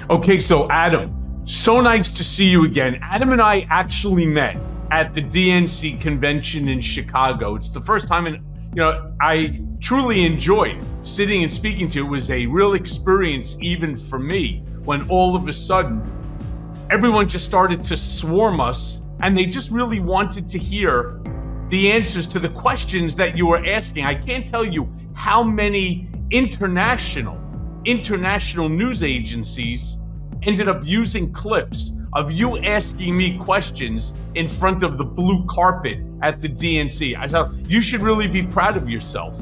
Okay, so Adam, so nice to see you again. Adam and I actually met at the DNC convention in Chicago. It's the first time, I truly enjoyed sitting and speaking to you. It was a real experience, even for me, when all of a sudden everyone just started to swarm us, and they just really wanted to hear the answers to the questions that you were asking. I can't tell you how many international news agencies ended up using clips of you asking me questions in front of the blue carpet at the DNC. I thought you should really be proud of yourself.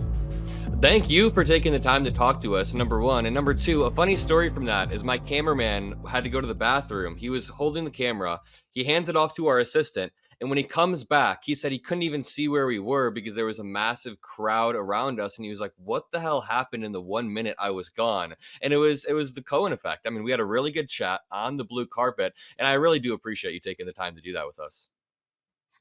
Thank you for taking the time to talk to us, number one. And number two, a funny story from that is my cameraman had to go to the bathroom. He was holding the camera. He hands it off to our assistant. And when he comes back, he said he couldn't even see where we were because there was a massive crowd around us. And he was like, what the hell happened in the 1 minute I was gone? And it was the Cohen effect. I mean, we had a really good chat on the blue carpet. And I really do appreciate you taking the time to do that with us.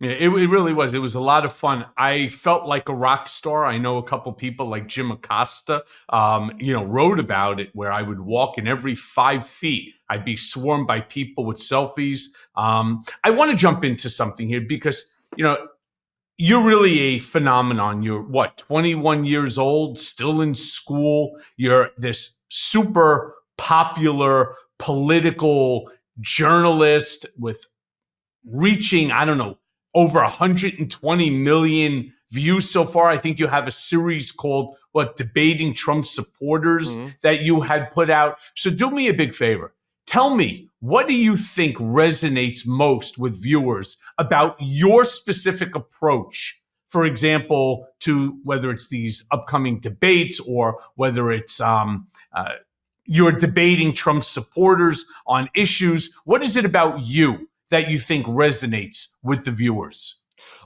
Yeah, it really was. It was a lot of fun. I felt like a rock star. I know a couple people like Jim Acosta, wrote about it, where I would walk and every 5 feet, I'd be swarmed by people with selfies. I want to jump into something here because, you're really a phenomenon. You're 21 years old, still in school. You're this super popular political journalist with reaching, over 120 million views so far. I think you have a series called Debating Trump Supporters that you had put out. So do me a big favor. Tell me, what do you think resonates most with viewers about your specific approach? For example, to whether it's these upcoming debates or whether it's you're debating Trump supporters on issues. What is it about you that you think resonates with the viewers?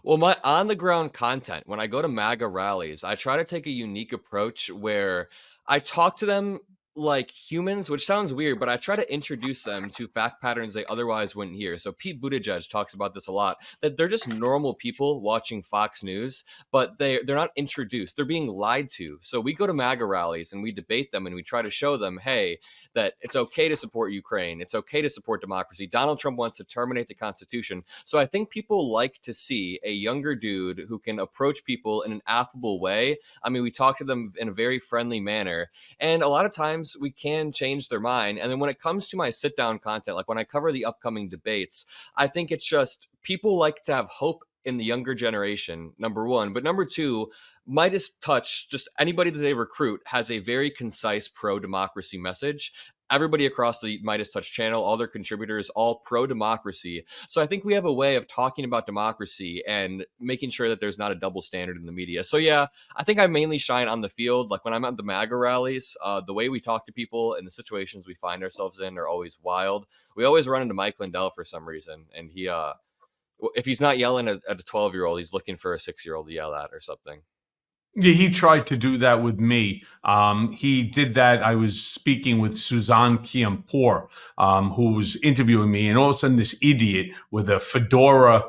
Well, my on-the-ground content, when I go to MAGA rallies, I try to take a unique approach where I talk to them like humans, which sounds weird, but I try to introduce them to fact patterns they otherwise wouldn't hear. So Pete Buttigieg talks about this a lot, that they're just normal people watching Fox News, but they're not introduced. They're being lied to. So we go to MAGA rallies and we debate them and we try to show them, hey, that it's okay to support Ukraine. It's okay to support democracy. Donald Trump wants to terminate the Constitution. So I think people like to see a younger dude who can approach people in an affable way. I mean, we talk to them in a very friendly manner. And a lot of times we can change their mind. And then when it comes to my sit down content, like when I cover the upcoming debates, I think it's just people like to have hope in the younger generation, number one. But number two, MeidasTouch, just anybody that they recruit has a very concise pro-democracy message. Everybody across the MeidasTouch channel, all their contributors, all pro-democracy. So I think we have a way of talking about democracy and making sure that there's not a double standard in the media. So yeah, I think I mainly shine on the field. Like when I'm at the MAGA rallies, the way we talk to people and the situations we find ourselves in are always wild. We always run into Mike Lindell for some reason. And he, if he's not yelling at a 12-year-old, he's looking for a 6-year-old to yell at or something. Yeah, he tried to do that with me. He did that. I was speaking with Suzanne Kiampour, who was interviewing me, and all of a sudden this idiot with a fedora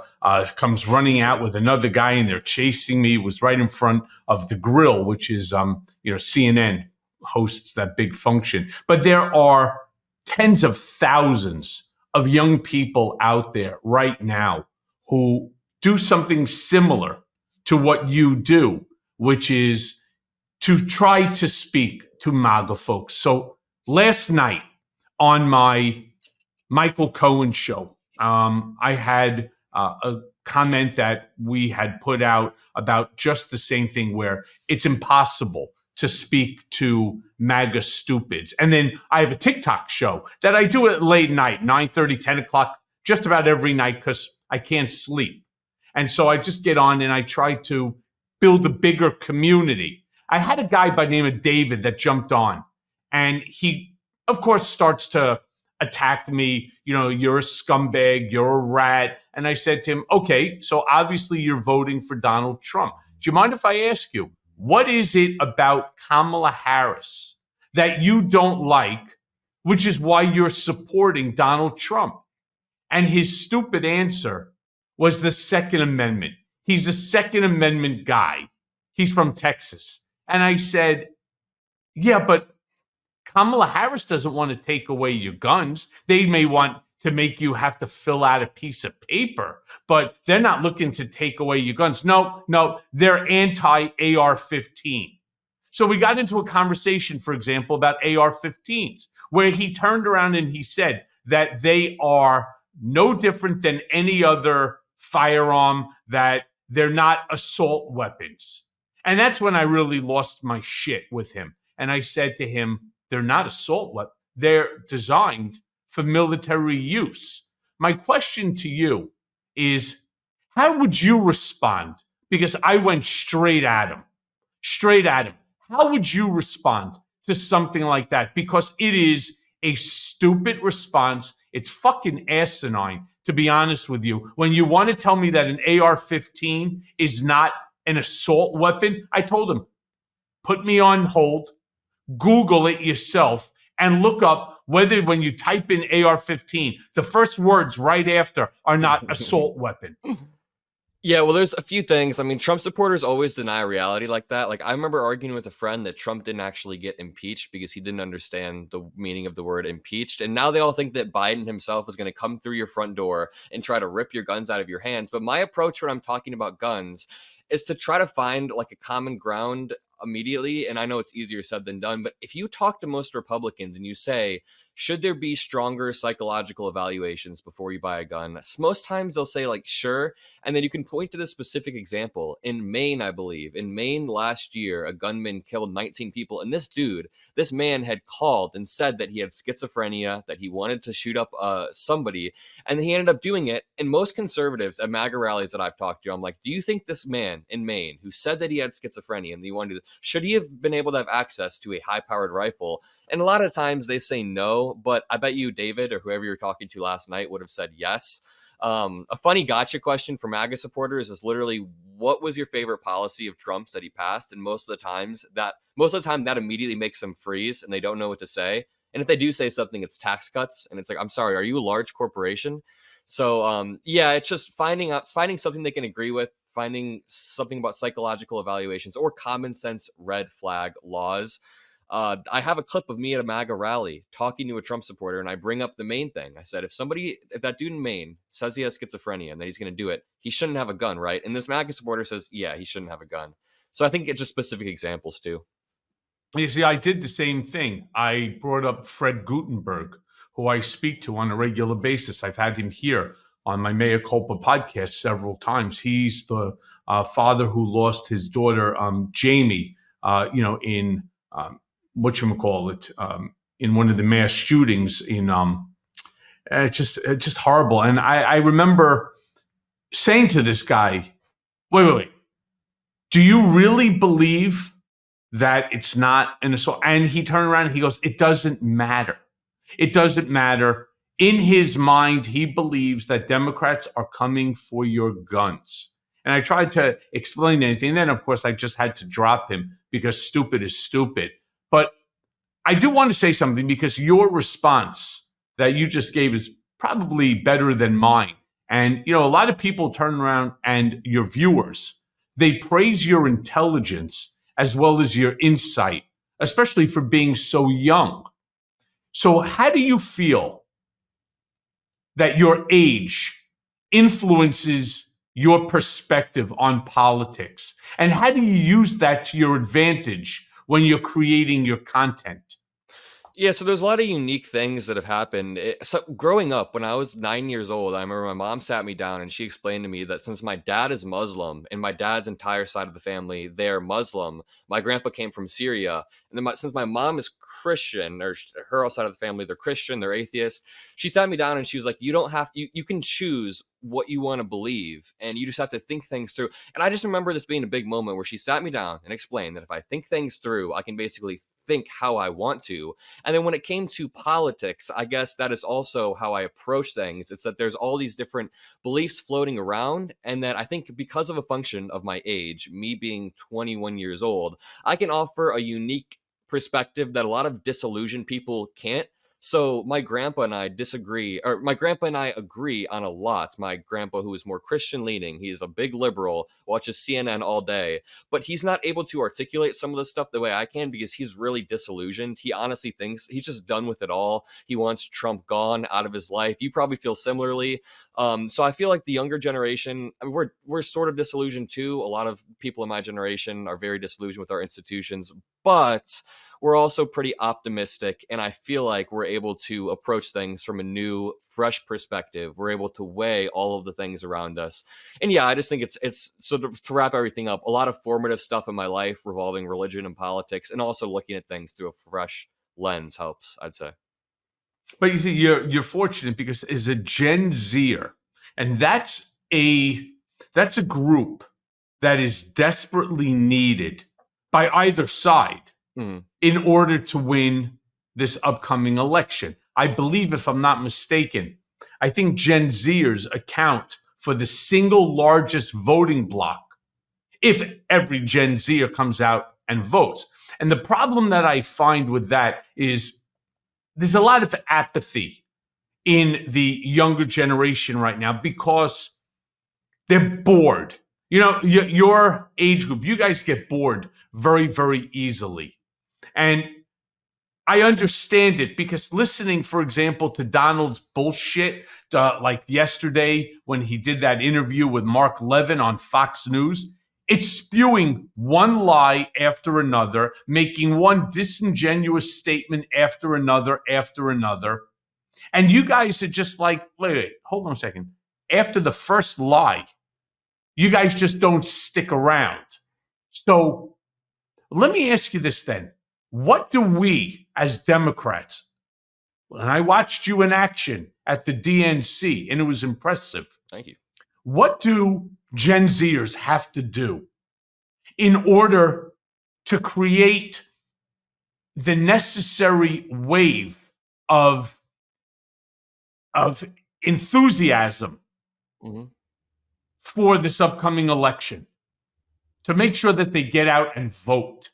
comes running out with another guy, and they're chasing me. It was right in front of the grill, which is, CNN hosts that big function. But there are tens of thousands of young people out there right now who do something similar to what you do, which is to try to speak to MAGA folks. So last night on my Michael Cohen show, I had a comment that we had put out about just the same thing, where it's impossible to speak to MAGA stupids. And then I have a TikTok show that I do at late night, 9:30, 10 o'clock, just about every night because I can't sleep. And so I just get on and I try to build a bigger community. I had a guy by the name of David that jumped on, and he, of course, starts to attack me. You're a scumbag, you're a rat. And I said to him, okay, so obviously you're voting for Donald Trump. Do you mind if I ask you, what is it about Kamala Harris that you don't like, which is why you're supporting Donald Trump? And his stupid answer was the Second Amendment. He's a Second Amendment guy. He's from Texas. And I said, yeah, but Kamala Harris doesn't want to take away your guns. They may want to make you have to fill out a piece of paper, but they're not looking to take away your guns. No, no, they're anti-AR-15. So we got into a conversation, for example, about AR-15s, where he turned around and he said that they are no different than any other firearm, that they're not assault weapons. And that's when I really lost my shit with him. And I said to him, they're not assault weapons. They're designed for military use. My question to you is, how would you respond? Because I went straight at him. Straight at him. How would you respond to something like that? Because it is a stupid response. It's fucking asinine, to be honest with you. When you want to tell me that an AR-15 is not an assault weapon, I told him, put me on hold, Google it yourself, and look up whether when you type in AR-15, the first words right after are not assault weapon. Yeah, well, there's a few things. I mean, Trump supporters always deny reality like that. Like, I remember arguing with a friend that Trump didn't actually get impeached because he didn't understand the meaning of the word impeached. And now they all think that Biden himself is going to come through your front door and try to rip your guns out of your hands. But my approach when I'm talking about guns is to try to find like a common ground immediately. And I know it's easier said than done, but if you talk to most Republicans and you say, should there be stronger psychological evaluations before you buy a gun? Most times they'll say like, sure. And then you can point to this specific example. In Maine, I believe, in Maine last year, a gunman killed 19 people. And this man had called and said that he had schizophrenia, that he wanted to shoot up somebody. And he ended up doing it. And most conservatives at MAGA rallies that I've talked to, I'm like, do you think this man in Maine who said that he had schizophrenia and he wanted to, should he have been able to have access to a high-powered rifle? And a lot of times they say no, but I bet you David or whoever you were talking to last night would have said yes. A funny gotcha question for MAGA supporters is literally, what was your favorite policy of Trump's that he passed? And most of the time that immediately makes them freeze and they don't know what to say. And if they do say something, it's tax cuts. And it's like, I'm sorry, are you a large corporation? So yeah, it's just finding something they can agree with, finding something about psychological evaluations or common sense red flag laws. I have a clip of me at a MAGA rally talking to a Trump supporter, and I bring up the Maine thing. I said, if that dude in Maine says he has schizophrenia and that he's going to do it, he shouldn't have a gun, right? And this MAGA supporter says, yeah, he shouldn't have a gun. So I think it's just specific examples too. You see, I did the same thing. I brought up Fred Gutenberg, who I speak to on a regular basis. I've had him here on my Mea Culpa podcast several times. He's the father who lost his daughter, Jamie, in whatchamacallit, in one of the mass shootings in it's just horrible. And I remember saying to this guy, wait, do you really believe that it's not an assault? And he turned around and he goes, it doesn't matter. It doesn't matter. In his mind, he believes that Democrats are coming for your guns. And I tried to explain anything. And then, of course, I just had to drop him because stupid is stupid. But I do want to say something, because your response that you just gave is probably better than mine. And, a lot of people turn around and your viewers, they praise your intelligence as well as your insight, especially for being so young. So how do you feel that your age influences your perspective on politics? And how do you use that to your advantage when you're creating your content? Yeah, so there's a lot of unique things that have happened. So growing up, when I was 9 years old, I remember my mom sat me down and she explained to me that since my dad is Muslim and my dad's entire side of the family, they're Muslim. My grandpa came from Syria. And then since my mom is Christian, or her side of the family, they're Christian, they're atheist. She sat me down and she was like, you can choose what you want to believe and you just have to think things through. And I just remember this being a big moment where she sat me down and explained that if I think things through, I can basically think how I want to. And then when it came to politics, I guess that is also how I approach things. It's that there's all these different beliefs floating around, and that I think because of a function of my age, me being 21 years old, I can offer a unique perspective that a lot of disillusioned people can't. So my grandpa and I disagree, or my grandpa and I agree on a lot. My grandpa, who is more Christian leaning, he's a big liberal, watches CNN all day, but he's not able to articulate some of the stuff the way I can because he's really disillusioned. He honestly thinks he's just done with it all. He wants Trump gone out of his life. You probably feel similarly. So I feel like the younger generation, I mean, we're sort of disillusioned too. A lot of people in my generation are very disillusioned with our institutions, but we're also pretty optimistic, and I feel like we're able to approach things from a new, fresh perspective. We're able to weigh all of the things around us. And yeah, I just think it's so to wrap everything up, a lot of formative stuff in my life revolving religion and politics, and also looking at things through a fresh lens helps, I'd say. But you see, you're fortunate because as a Gen Zer, and that's a group that is desperately needed by either side Mhm. in order to win this upcoming election. I believe, if I'm not mistaken, I think Gen Zers account for the single largest voting bloc if every Gen Zer comes out and votes. And the problem that I find with that is there's a lot of apathy in the younger generation right now because they're bored. You know, your age group, you guys get bored very, very easily. And I understand it because listening, for example, to Donald's bullshit, like yesterday when he did that interview with Mark Levin on Fox News, it's spewing one lie after another, making one disingenuous statement after another, after another. And you guys are just like, wait, hold on a second. After the first lie, you guys just don't stick around. So let me ask you this then. What do we as Democrats, and I watched you in action at the DNC, and it was impressive. Thank you. What do Gen Zers have to do in order to create the necessary wave of enthusiasm Mhm. for this upcoming election to make sure that they get out and vote?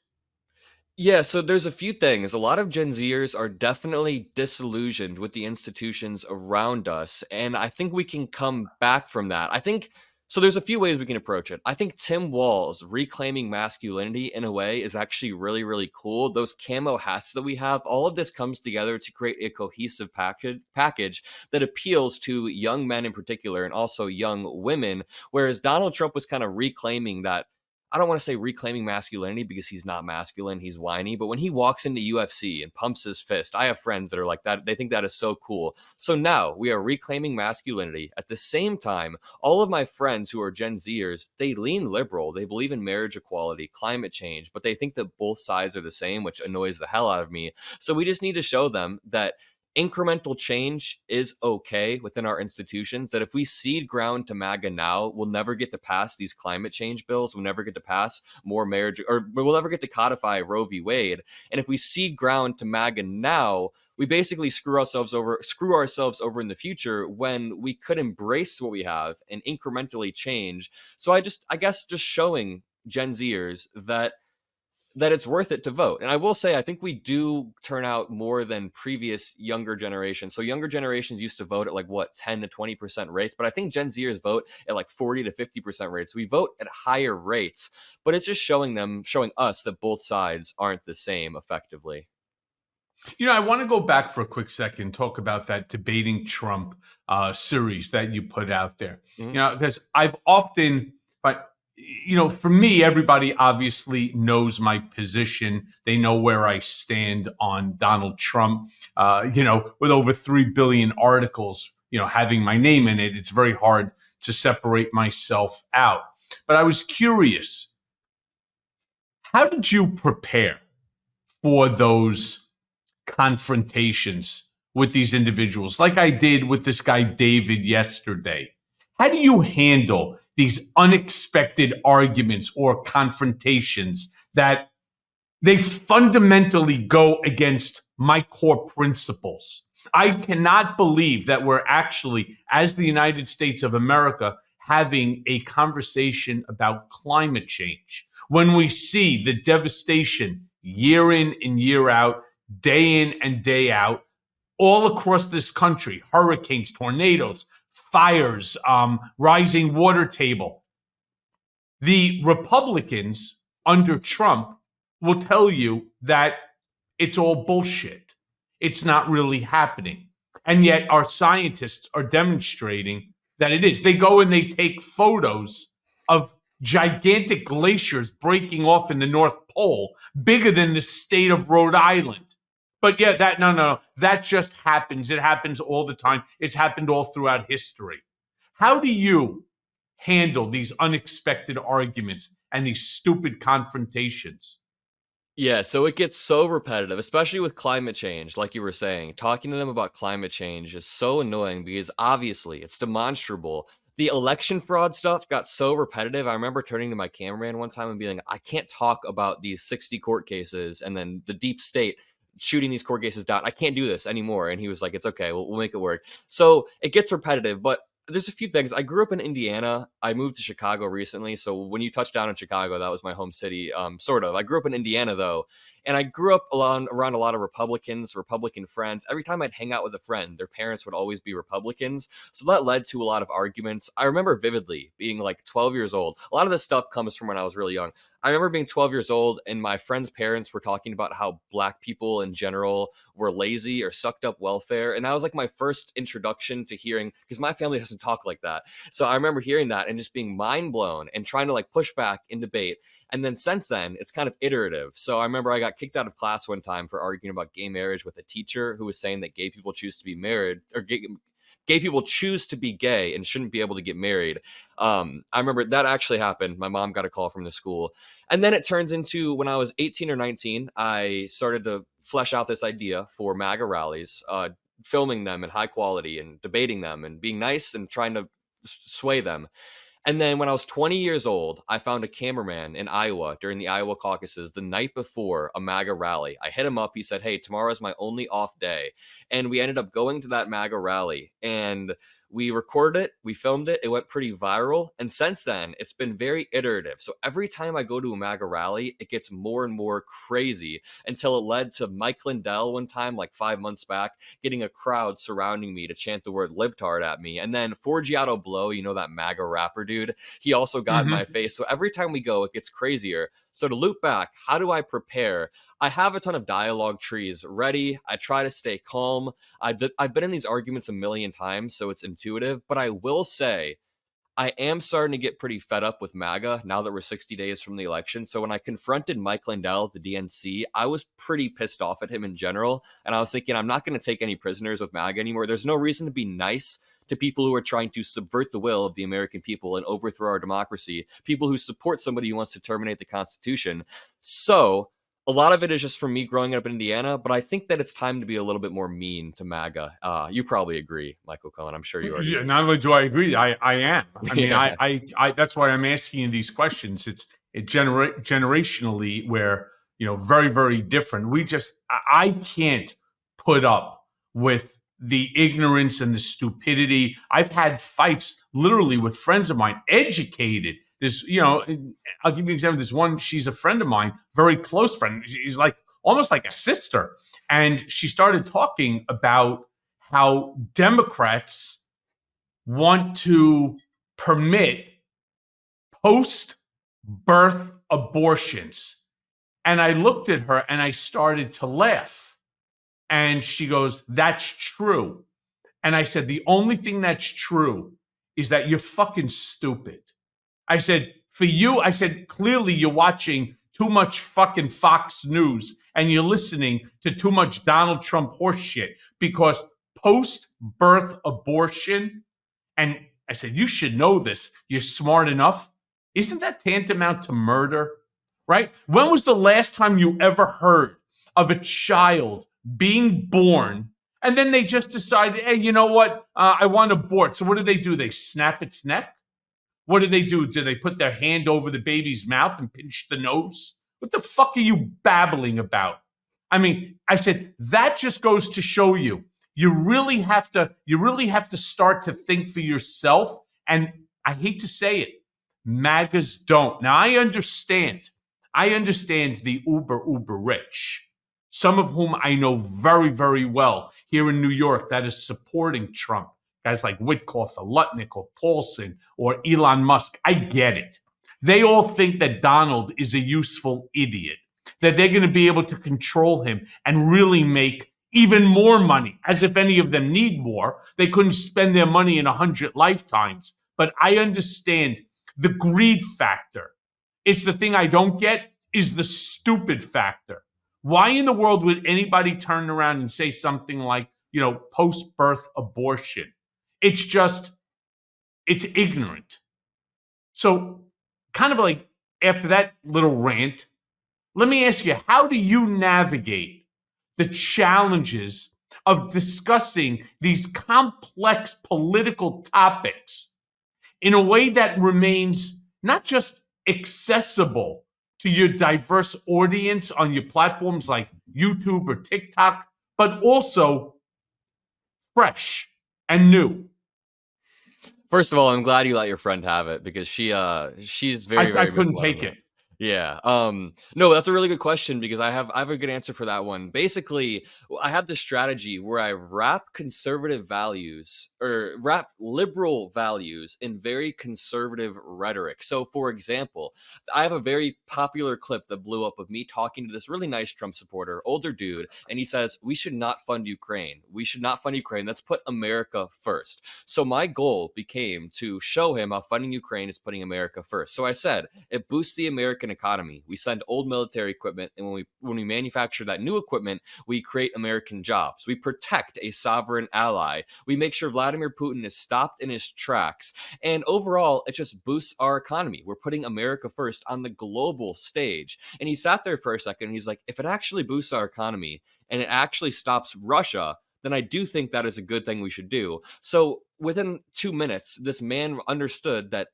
Yeah, so there's a few things. A lot of Gen Zers are definitely disillusioned with the institutions around us, and I think we can come back from that. I think so. There's a few ways we can approach it. I think Tim Wall's reclaiming masculinity in a way is actually really, really cool. Those camo hats that we have, all of this comes together to create a cohesive package that appeals to young men in particular and also young women. Whereas Donald Trump was kind of reclaiming that. I don't want to say reclaiming masculinity because he's not masculine, he's whiny, but when he walks into UFC and pumps his fist, I have friends that are like that. They think that is so cool. So now we are reclaiming masculinity. At the same time, all of my friends who are Gen Zers, they lean liberal. They believe in marriage equality, climate change, but they think that both sides are the same, which annoys the hell out of me. So we just need to show them that incremental change is okay within our institutions, that if we cede ground to MAGA now, we'll never get to pass these climate change bills. We'll never get to pass more marriage, or we'll never get to codify Roe v. Wade. And if we cede ground to MAGA now, we basically screw ourselves over in the future when we could embrace what we have and incrementally change. So I guess just showing Gen Zers that it's worth it to vote. And I will say, I think we do turn out more than previous younger generations. So younger generations used to vote at like what, 10 to 20% rates, but I think Gen Zers vote at like 40 to 50% rates. We vote at higher rates, but it's just showing us that both sides aren't the same effectively. You know, I want to go back for a quick second, talk about that Debating Trump series that you put out there. Mhm. You know, because I've often, but you know, for me, everybody obviously knows my position. They know where I stand on Donald Trump. You know, with over 3 billion articles, you know, having my name in it, it's very hard to separate myself out. But I was curious, how did you prepare for those confrontations with these individuals, like I did with this guy David yesterday? How do you handle these unexpected arguments or confrontations that they fundamentally go against my core principles? I cannot believe that we're actually, as the United States of America, having a conversation about climate change when we see the devastation year in and year out, day in and day out, all across this country, hurricanes, tornadoes, fires, rising water table. The Republicans under Trump will tell you that it's all bullshit. It's not really happening. And yet our scientists are demonstrating that it is. They go and they take photos of gigantic glaciers breaking off in the North Pole, bigger than the state of Rhode Island. But yeah, that just happens. It happens all the time. It's happened all throughout history. How do you handle these unexpected arguments and these stupid confrontations? Yeah, so it gets so repetitive, especially with climate change, like you were saying. Talking to them about climate change is so annoying because obviously it's demonstrable. The election fraud stuff got so repetitive. I remember turning to my cameraman one time and being like, I can't talk about these 60 court cases and then the deep state shooting these court cases down. I can't do this anymore. And he was like, it's okay, we'll make it work. So it gets repetitive, but there's a few things. I grew up in Indiana. I moved to Chicago recently. So when you touched down in Chicago, that was my home city, sort of. I grew up in Indiana, though. And I grew up around a lot of Republicans, Republican friends. Every time I'd hang out with a friend, their parents would always be Republicans. So that led to a lot of arguments. I remember vividly being like 12 years old. A lot of this stuff comes from when I was really young. I remember being 12 years old and my friends' parents were talking about how Black people in general were lazy or sucked up welfare. And that was like my first introduction to hearing, because my family doesn't talk like that. So I remember hearing that and just being mind blown and trying to like push back in debate. And then since then, it's kind of iterative. So I remember I got kicked out of class one time for arguing about gay marriage with a teacher who was saying that gay people choose to be married, or gay people choose to be gay and shouldn't be able to get married. I remember that actually happened. My mom got a call from the school. And then it turns into when I was 18 or 19, I started to flesh out this idea for MAGA rallies, filming them in high quality and debating them and being nice and trying to sway them. And then when I was 20 years old, I found a cameraman in Iowa during the Iowa caucuses the night before a MAGA rally. I hit him up. He said, hey, tomorrow is my only off day. And we ended up going to that MAGA rally and we recorded it. We filmed it. It went pretty viral. And since then, it's been very iterative. So every time I go to a MAGA rally, it gets more and more crazy until it led to Mike Lindell one time, like 5 months back, getting a crowd surrounding me to chant the word libtard at me. And then Forgiato Blow, you know, that MAGA rapper dude, he also got in my face. So every time we go, it gets crazier. So to loop back, how do I prepare? I have a ton of dialogue trees ready. I try to stay calm. I've been in these arguments a million times, so it's intuitive. But I will say, I am starting to get pretty fed up with MAGA now that we're 60 days from the election. So when I confronted Mike Lindell, the DNC, I was pretty pissed off at him in general. And I was thinking, I'm not going to take any prisoners with MAGA anymore. There's no reason to be nice to people who are trying to subvert the will of the American people and overthrow our democracy, people who support somebody who wants to terminate the Constitution. So a lot of it is just from me growing up in Indiana, but I think that it's time to be a little bit more mean to MAGA. You probably agree, Michael Cohen. I'm sure you already. Yeah, not only do I agree, I am. I mean, Yeah. I that's why I'm asking you these questions. It generationally, where very, very different. I can't put up with the ignorance and the stupidity. I've had fights literally with friends of mine, educated. I'll give you an example. This one, she's a friend of mine, very close friend. She's like almost like a sister. And she started talking about how Democrats want to permit post-birth abortions. And I looked at her and I started to laugh. And she goes, that's true. And I said, the only thing that's true is that you're fucking stupid. I said, for you, I said, clearly you're watching too much fucking Fox News and you're listening to too much Donald Trump horse shit, because post-birth abortion, and I said, you should know this. You're smart enough. Isn't that tantamount to murder? Right? When was the last time you ever heard of a child being born and then they just decided, hey, you know what? I want to abort. So what do? They snap its neck? What do? Do they put their hand over the baby's mouth and pinch the nose? What the fuck are you babbling about? I mean, I said, that just goes to show you, you really have to start to think for yourself. And I hate to say it, MAGAs don't. Now I understand the uber rich. some of whom I know very, very well here in New York that is supporting Trump, guys like Witkoff or Lutnick or Paulson or Elon Musk. I get it. They all think that Donald is a useful idiot, that they're going to be able to control him and really make even more money, as if any of them need more. They couldn't spend their money in 100 lifetimes. But I understand the greed factor. It's the thing I don't get is the stupid factor. Why in the world would anybody turn around and say something like, post-birth abortion? It's ignorant. So kind of like after that little rant, let me ask you, how do you navigate the challenges of discussing these complex political topics in a way that remains not just accessible to your diverse audience on your platforms like YouTube or TikTok, but also fresh and new? First of all, I'm glad you let your friend have it because she's very I couldn't take malevolent. it. Yeah. No, that's a really good question because I have a good answer for that one. Basically, I have this strategy where I wrap conservative values or wrap liberal values in very conservative rhetoric. So, for example, I have a very popular clip that blew up of me talking to this really nice Trump supporter, older dude, and he says, "We should not fund Ukraine. We should not fund Ukraine. Let's put America first." So my goal became to show him how funding Ukraine is putting America first. So I said, it boosts the American economy. We send old military equipment, and when we manufacture that new equipment, we create American jobs. We protect a sovereign ally. We make sure Vladimir Putin is stopped in his tracks. And overall, it just boosts our economy. We're putting America first on the global stage. And he sat there for a second, and he's like, if it actually boosts our economy and it actually stops Russia, then I do think that is a good thing we should do. So within 2 minutes, this man understood that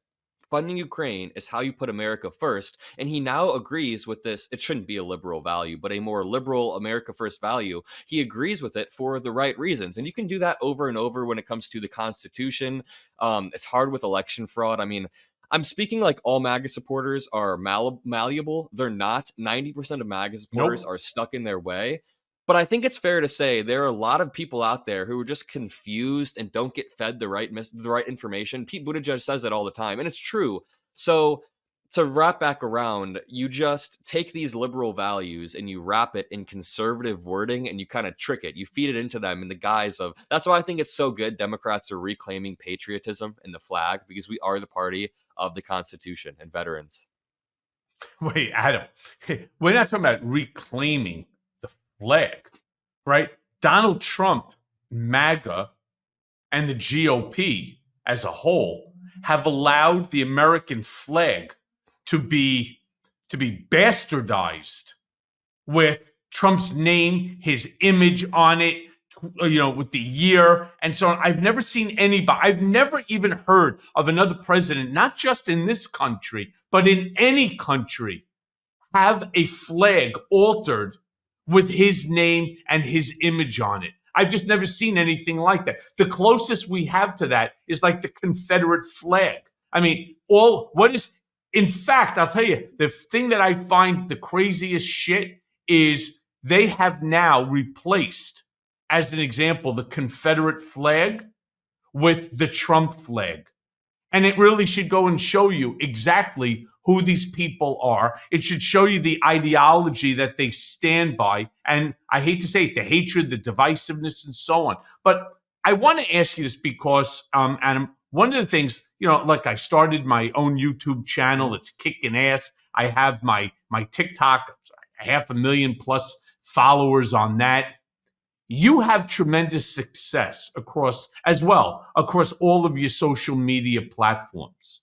funding Ukraine is how you put America first. And he now agrees with this. It shouldn't be a liberal value, but a more liberal America first value. He agrees with it for the right reasons. And you can do that over and over when it comes to the Constitution. It's hard with election fraud. I mean, I'm speaking like all MAGA supporters are malleable. They're not. 90% of MAGA supporters Nope. are stuck in their way. But I think it's fair to say there are a lot of people out there who are just confused and don't get fed the right information. Pete Buttigieg says it all the time, and it's true. So to wrap back around, you just take these liberal values and you wrap it in conservative wording and you kind of trick it. You feed it into them in the guise of, that's why I think it's so good Democrats are reclaiming patriotism and the flag, because we are the party of the Constitution and veterans. Wait, Adam, we're not talking about reclaiming the flag, right? Donald Trump, MAGA, and the GOP as a whole have allowed the American flag to be bastardized with Trump's name, his image on it, with the year and so on. I've never seen anybody, I've never even heard of another president, not just in this country, but in any country, have a flag altered with his name and his image on it. I've just never seen anything like that. The closest we have to that is like the Confederate flag. I mean, in fact, I'll tell you, the thing that I find the craziest shit is they have now replaced, as an example, the Confederate flag with the Trump flag. And it really should go and show you exactly who these people are. It should show you the ideology that they stand by. And I hate to say it, the hatred, the divisiveness, and so on. But I want to ask you this because, Adam, one of the things, like I started my own YouTube channel. It's kicking ass. I have my TikTok, 500,000 plus followers on that. You have tremendous success across all of your social media platforms.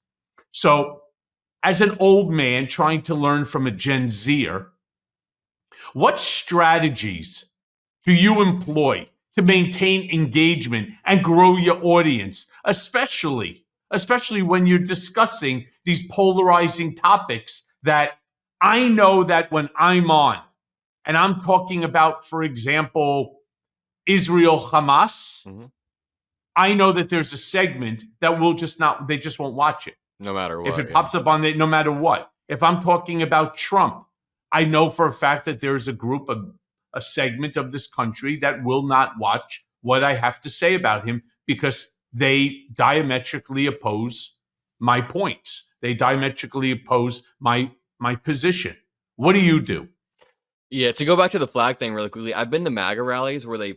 So as an old man trying to learn from a Gen Zer, what strategies do you employ to maintain engagement and grow your audience, especially when you're discussing these polarizing topics that I know that when I'm on and I'm talking about, for example, Israel, Hamas, I know that there's a segment that they just won't watch it. No matter what. If it pops up on it, no matter what. If I'm talking about Trump, I know for a fact that there's a group of a segment of this country that will not watch what I have to say about him because they diametrically oppose my points. They diametrically oppose my position. What do you do? Yeah, to go back to the flag thing really quickly, I've been to MAGA rallies where they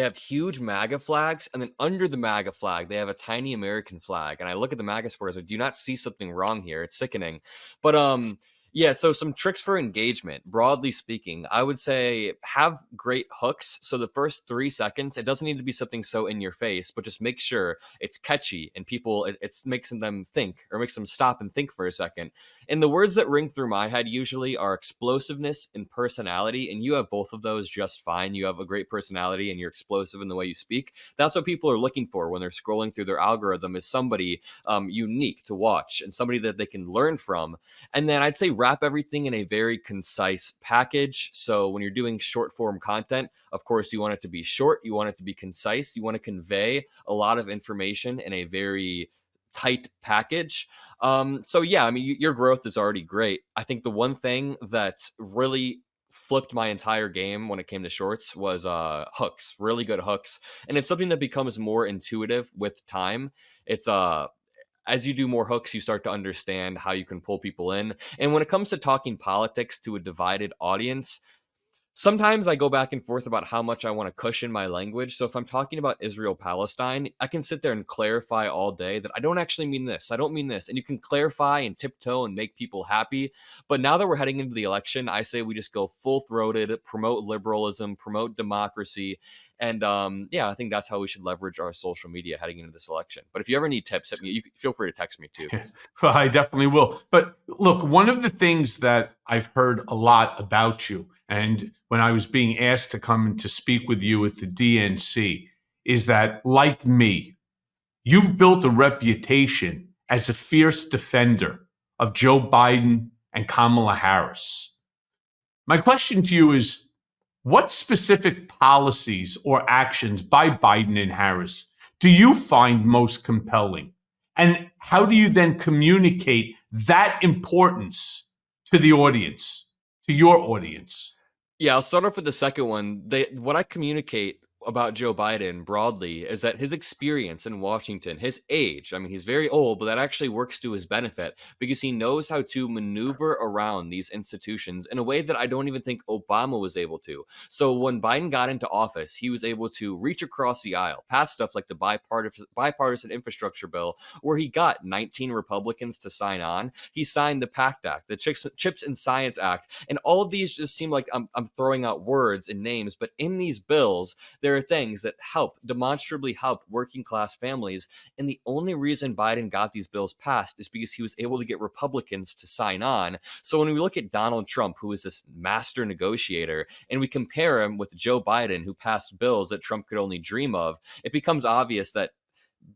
have huge MAGA flags, and then under the MAGA flag, they have a tiny American flag. And I look at the MAGA supporters, I do not see something wrong here. It's sickening. But yeah, so some tricks for engagement. Broadly speaking, I would say have great hooks. So the first 3 seconds, it doesn't need to be something so in your face, but just make sure it's catchy and people, it makes them think or makes them stop and think for a second. And the words that ring through my head usually are explosiveness and personality. And you have both of those just fine. You have a great personality and you're explosive in the way you speak. That's what people are looking for when they're scrolling through their algorithm, is somebody unique to watch and somebody that they can learn from. And then I'd say wrap everything in a very concise package. So when you're doing short form content, of course, you want it to be short. You want it to be concise. You want to convey a lot of information in a very tight package. So yeah, I mean, your growth is already great. I think the one thing that really flipped my entire game when it came to shorts was hooks, really good hooks. And it's something that becomes more intuitive with time. It's as you do more hooks, you start to understand how you can pull people in. And when it comes to talking politics to a divided audience, sometimes I go back and forth about how much I want to cushion my language. So if I'm talking about Israel Palestine, I can sit there and clarify all day that I don't actually mean this. I don't mean this. And you can clarify and tiptoe and make people happy. But now that we're heading into the election, I say we just go full throated, promote liberalism, promote democracy. And yeah, I think that's how we should leverage our social media heading into this election. But if you ever need tips, you feel free to text me too. Well, I definitely will. But look, one of the things that I've heard a lot about you, and when I was being asked to come to speak with you at the DNC, is that, like me, you've built a reputation as a fierce defender of Joe Biden and Kamala Harris. My question to you is, what specific policies or actions by Biden and Harris do you find most compelling? And how do you then communicate that importance to the audience, to your audience? Yeah, I'll start off with the second one. What I communicate about Joe Biden broadly is that his experience in Washington, his age, I mean, he's very old, but that actually works to his benefit because he knows how to maneuver around these institutions in a way that I don't even think Obama was able to. So when Biden got into office, he was able to reach across the aisle, pass stuff like the bipartisan infrastructure bill, where he got 19 Republicans to sign on. He signed the PACT Act, the Chips and Science Act, and all of these just seem like I'm throwing out words and names, but in these bills, there are things that demonstrably help working class families. And the only reason Biden got these bills passed is because he was able to get Republicans to sign on. So when we look at Donald Trump, who is this master negotiator, and we compare him with Joe Biden, who passed bills that Trump could only dream of, it becomes obvious that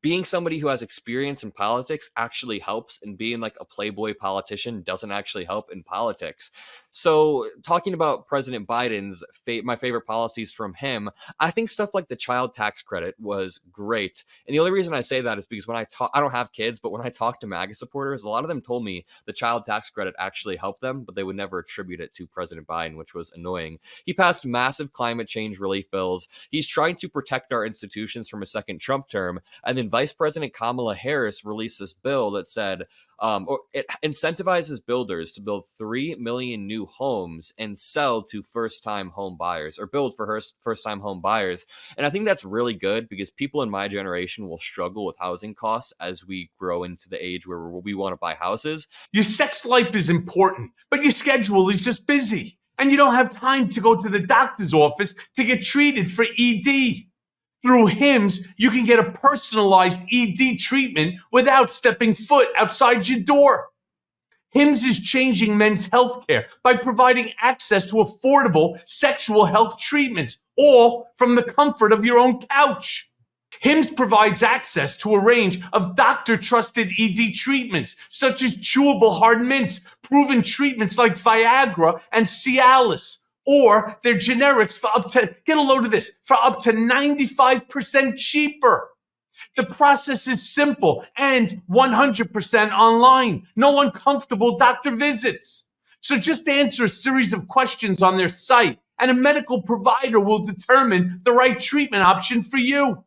being somebody who has experience in politics actually helps, and being like a playboy politician doesn't actually help in politics. So talking about President Biden's my favorite policies from him, I think stuff like the child tax credit was great. And the only reason I say that is because when I don't have kids, but when I talk to MAGA supporters, a lot of them told me the child tax credit actually helped them, but they would never attribute it to President Biden, which was annoying. He passed massive climate change relief bills. He's trying to protect our institutions from a second Trump term. And then Vice President Kamala Harris released this bill that said, or it incentivizes builders to build 3 million new homes and sell to first-time home buyers, or build for first-time home buyers. And I think that's really good because people in my generation will struggle with housing costs as we grow into the age where we want to buy houses. Your sex life is important, but your schedule is just busy. And you don't have time to go to the doctor's office to get treated for ED. Through HIMS, you can get a personalized ED treatment without stepping foot outside your door. HIMS is changing men's healthcare by providing access to affordable sexual health treatments, all from the comfort of your own couch. HIMS provides access to a range of doctor-trusted ED treatments, such as chewable hard mints, proven treatments like Viagra and Cialis, or their generics for get a load of this, for up to 95% cheaper. The process is simple and 100% online. No uncomfortable doctor visits. So just answer a series of questions on their site and a medical provider will determine the right treatment option for you.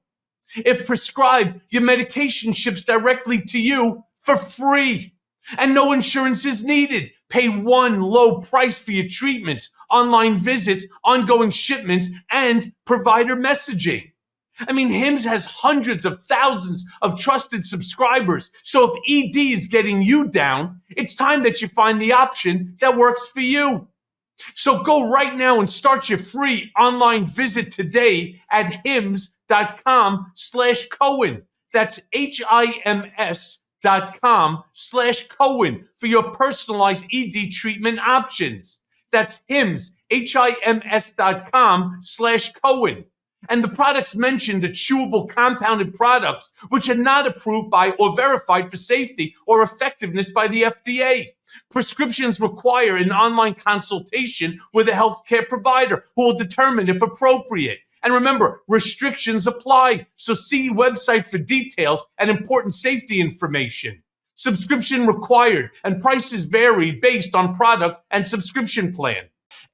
If prescribed, your medication ships directly to you for free. And no insurance is needed. Pay one low price for your treatments, online visits, ongoing shipments, and provider messaging. I mean, HIMSS has hundreds of thousands of trusted subscribers. So if ED is getting you down, it's time that you find the option that works for you. So go right now and start your free online visit today at hims.com/Cohen. That's HIMS.com/Cohen for your personalized ED treatment options. That's HIMS, HIMS.com/Cohen. And the products mentioned are chewable compounded products, which are not approved by or verified for safety or effectiveness by the FDA. Prescriptions require an online consultation with a healthcare provider who will determine if appropriate. And remember, restrictions apply, so see website for details and important safety information. Subscription required, and prices vary based on product and subscription plan.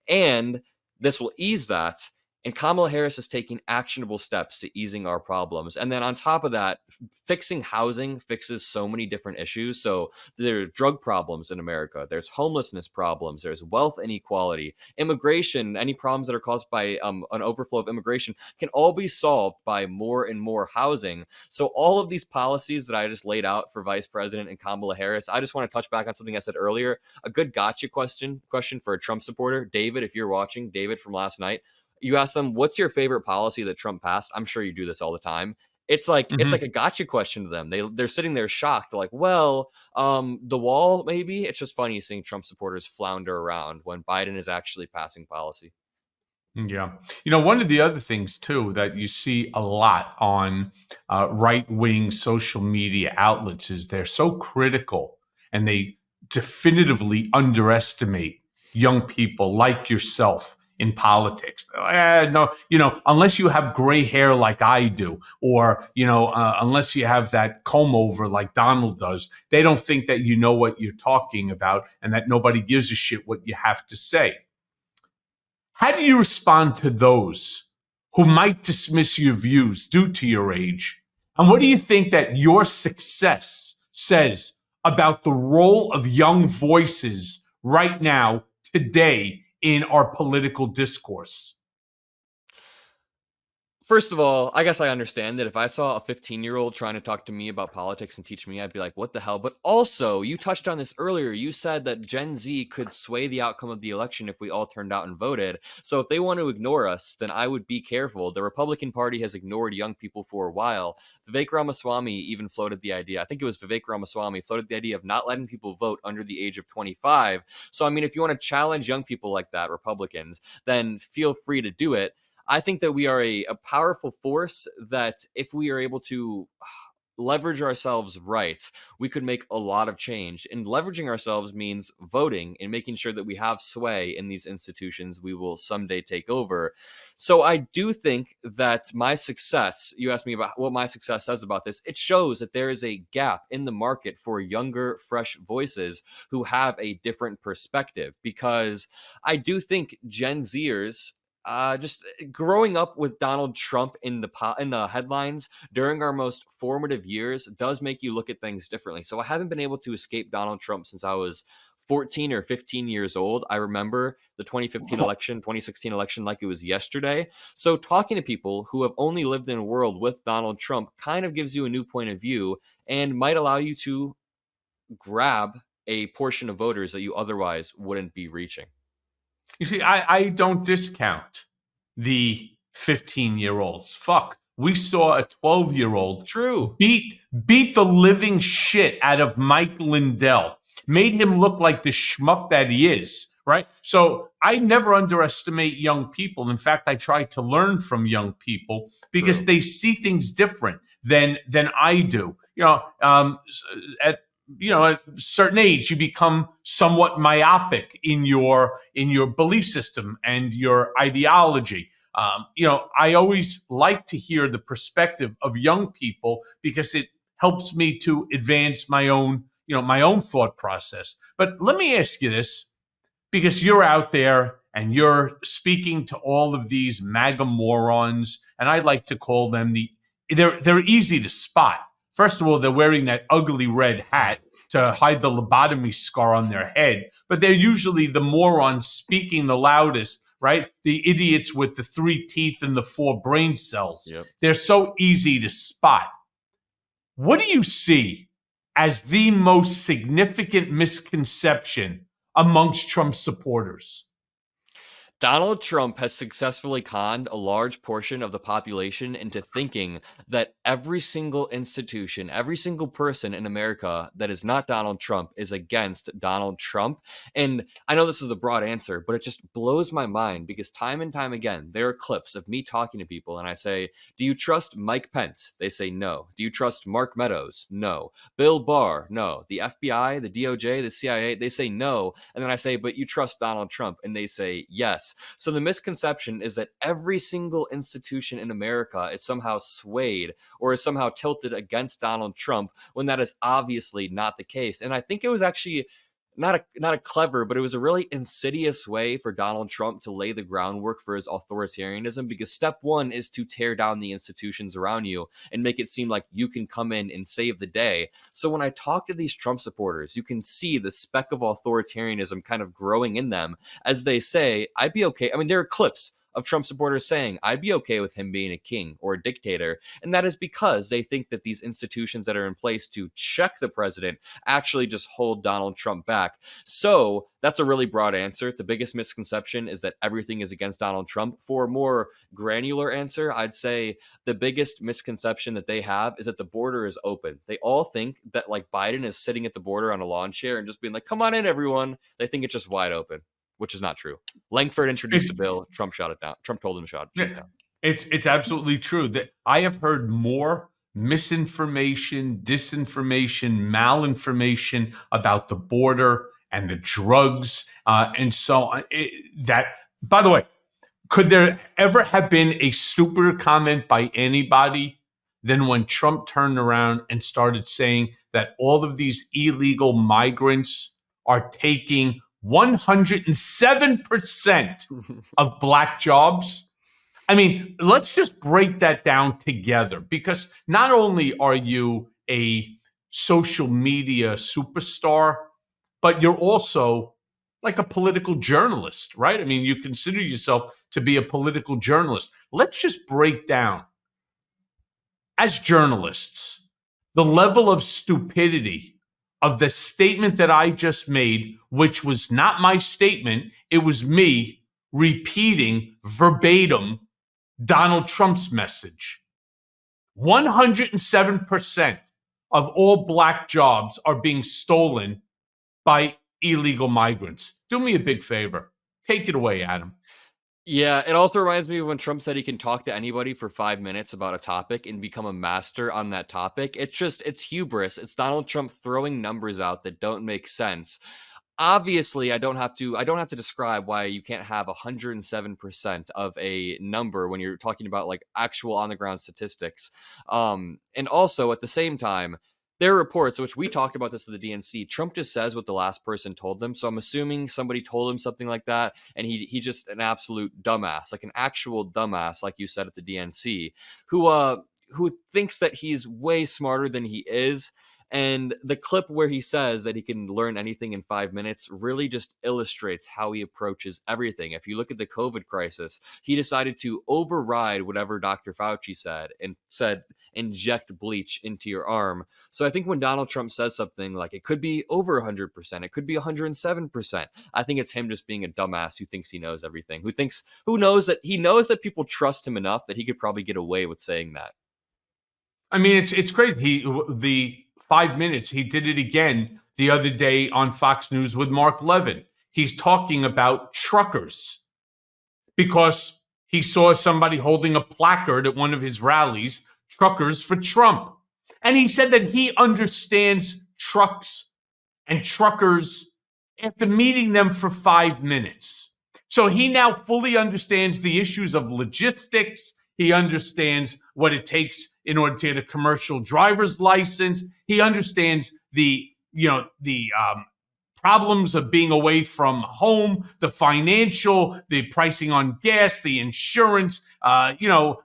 And this will ease that. And Kamala Harris is taking actionable steps to easing our problems. And then on top of that, fixing housing fixes so many different issues. So there are drug problems in America. There's homelessness problems. There's wealth inequality, immigration, any problems that are caused by an overflow of immigration can all be solved by more and more housing. So all of these policies that I just laid out for Vice President and Kamala Harris, I just want to touch back on something I said earlier. A good gotcha question for a Trump supporter. David, if you're watching, David from last night, you ask them, what's your favorite policy that Trump passed? I'm sure you do this all the time. It's like a gotcha question to them. They're sitting there shocked. They're like, well, the wall, maybe. It's just funny seeing Trump supporters flounder around when Biden is actually passing policy. Yeah. One of the other things, too, that you see a lot on right-wing social media outlets is they're so critical and they definitively underestimate young people like yourself in politics. No, unless you have gray hair like I do, or, unless you have that comb over like Donald does, they don't think that you know what you're talking about and that nobody gives a shit what you have to say. How do you respond to those who might dismiss your views due to your age? And what do you think that your success says about the role of young voices right now, today, in our political discourse? First of all, I guess I understand that if I saw a 15-year-old trying to talk to me about politics and teach me, I'd be like, what the hell? But also, you touched on this earlier. You said that Gen Z could sway the outcome of the election if we all turned out and voted. So if they want to ignore us, then I would be careful. The Republican Party has ignored young people for a while. Vivek Ramaswamy even floated the idea. I think it was Vivek Ramaswamy floated the idea of not letting people vote under the age of 25. So, I mean, if you want to challenge young people like that, Republicans, then feel free to do it. I think that we are a powerful force that if we are able to leverage ourselves right, we could make a lot of change. And leveraging ourselves means voting and making sure that we have sway in these institutions we will someday take over. So I do think that my success, you asked me about what my success says about this, it shows that there is a gap in the market for younger, fresh voices who have a different perspective, because I do think Gen Zers, just growing up with Donald Trump in the headlines during our most formative years does make you look at things differently. So I haven't been able to escape Donald Trump since I was 14 or 15 years old. I remember the 2015 election, 2016 election like it was yesterday. So talking to people who have only lived in a world with Donald Trump kind of gives you a new point of view and might allow you to grab a portion of voters that you otherwise wouldn't be reaching. You see, I don't discount the 15-year-olds. Fuck. We saw a 12-year-old beat the living shit out of Mike Lindell, made him look like the schmuck that he is, right? So I never underestimate young people. In fact, I try to learn from young people because they see things different than I do. At a certain age, you become somewhat myopic in your belief system and your ideology. I always like to hear the perspective of young people because it helps me to advance my own thought process. But let me ask you this, because you're out there and you're speaking to all of these MAGA morons, and I like to call them they're easy to spot. First of all, they're wearing that ugly red hat to hide the lobotomy scar on their head, but they're usually the morons speaking the loudest, right? The idiots with the 3 teeth and the 4 brain cells. Yep. They're so easy to spot. What do you see as the most significant misconception amongst Trump supporters? Donald Trump has successfully conned a large portion of the population into thinking that every single institution, every single person in America that is not Donald Trump is against Donald Trump. And I know this is a broad answer, but it just blows my mind because time and time again, there are clips of me talking to people and I say, do you trust Mike Pence? They say no. Do you trust Mark Meadows? No. Bill Barr? No. The FBI, the DOJ, the CIA? They say no. And then I say, but you trust Donald Trump? And they say yes. So the misconception is that every single institution in America is somehow swayed or is somehow tilted against Donald Trump when that is obviously not the case. And I think it was actually not a clever, but it was a really insidious way for Donald Trump to lay the groundwork for his authoritarianism, because step one is to tear down the institutions around you and make it seem like you can come in and save the day. So when I talk to these Trump supporters, you can see the speck of authoritarianism kind of growing in them as they say, I'd be okay. I mean, there are clips of Trump supporters saying, I'd be okay with him being a king or a dictator. And that is because they think that these institutions that are in place to check the president actually just hold Donald Trump back. So that's a really broad answer. The biggest misconception is that everything is against Donald Trump. For a more granular answer, I'd say the biggest misconception that they have is that the border is open. They all think that like Biden is sitting at the border on a lawn chair and just being like, come on in, everyone. They think it's just wide open, which is not true. Langford introduced a bill. Trump shot it down. Trump told him to shut it down. It's absolutely true that I have heard more misinformation, disinformation, malinformation about the border and the drugs and so on. That, by the way, could there ever have been a stupider comment by anybody than when Trump turned around and started saying that all of these illegal migrants are taking 107% of black jobs? I mean, let's just break that down together, because not only are you a social media superstar, but you're also like a political journalist, right? I mean, you consider yourself to be a political journalist. Let's just break down, as journalists, the level of stupidity of the statement that I just made, which was not my statement. It was me repeating verbatim Donald Trump's message. 107% of all black jobs are being stolen by illegal migrants. Do me a big favor. Take it away, Adam. Yeah, it also reminds me of when Trump said he can talk to anybody for 5 minutes about a topic and become a master on that topic. It's hubris. It's Donald Trump throwing numbers out that don't make sense. Obviously, I don't have to describe why you can't have 107% of a number when you're talking about like actual on the ground statistics. And also at the same time, there are reports, which we talked about this at the DNC. Trump just says what the last person told them. So I'm assuming somebody told him something like that, and he just an absolute dumbass, like an actual dumbass, like you said at the DNC, who thinks that he's way smarter than he is. And the clip where he says that he can learn anything in 5 minutes really just illustrates how he approaches everything. If you look at the COVID crisis, he decided to override whatever Dr. Fauci said and said, inject bleach into your arm. So I think when Donald Trump says something like it could be over 100%, it could be 107%, I think it's him just being a dumbass who thinks he knows everything, who knows that people trust him enough that he could probably get away with saying that. I mean, it's crazy. The 5 minutes, he did it again the other day on Fox News with Mark Levin. He's talking about truckers because he saw somebody holding a placard at one of his rallies, Truckers for Trump. And he said that he understands trucks and truckers after meeting them for 5 minutes. So he now fully understands the issues of logistics. He understands what it takes in order to get a commercial driver's license. He understands the problems of being away from home, the financial, the pricing on gas, the insurance,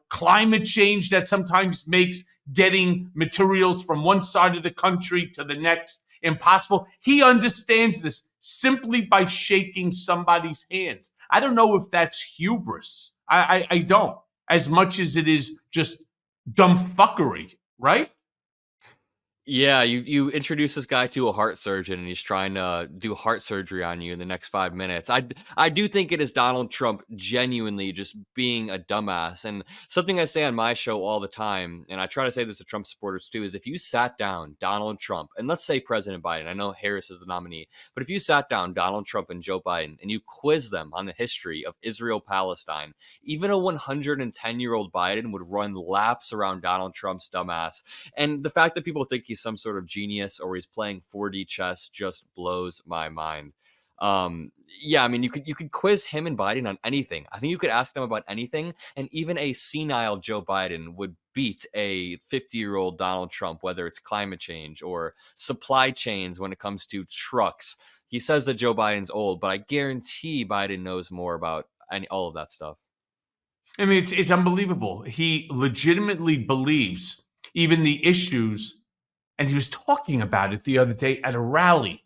climate change that sometimes makes getting materials from one side of the country to the next impossible. He understands this simply by shaking somebody's hands. I don't know if that's hubris. I don't, as much as it is just dumb fuckery, right? Yeah, you introduce this guy to a heart surgeon and he's trying to do heart surgery on you in the next 5 minutes. I do think it is Donald Trump genuinely just being a dumbass. And something I say on my show all the time, and I try to say this to Trump supporters too, is if you sat down Donald Trump, and let's say President Biden, I know Harris is the nominee, but if you sat down Donald Trump and Joe Biden and you quiz them on the history of Israel-Palestine, even a 110-year-old Biden would run laps around Donald Trump's dumbass. And the fact that people think he's some sort of genius or he's playing 4D chess just blows my mind. Yeah, I mean, you could quiz him and Biden on anything. I think you could ask them about anything, and even a senile Joe Biden would beat a 50-year-old Donald Trump, whether it's climate change or supply chains when it comes to trucks. He says that Joe Biden's old, but I guarantee Biden knows more about all of that stuff. I mean, it's unbelievable. He legitimately believes even the issues, and he was talking about it the other day at a rally.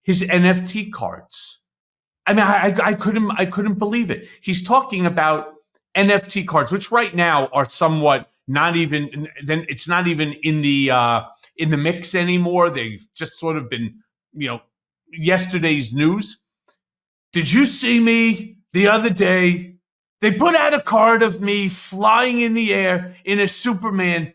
His NFT cards. I mean, I couldn't believe it. He's talking about NFT cards, which right now are somewhat not even. Then it's not even in the mix anymore. They've just sort of been, yesterday's news. Did you see me the other day? They put out a card of me flying in the air in a Superman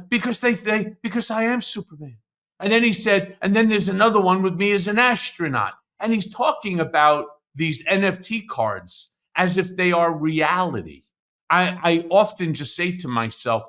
because I am Superman. And then he said, and then there's another one with me as an astronaut. And he's talking about these NFT cards as if they are reality. I often just say to myself,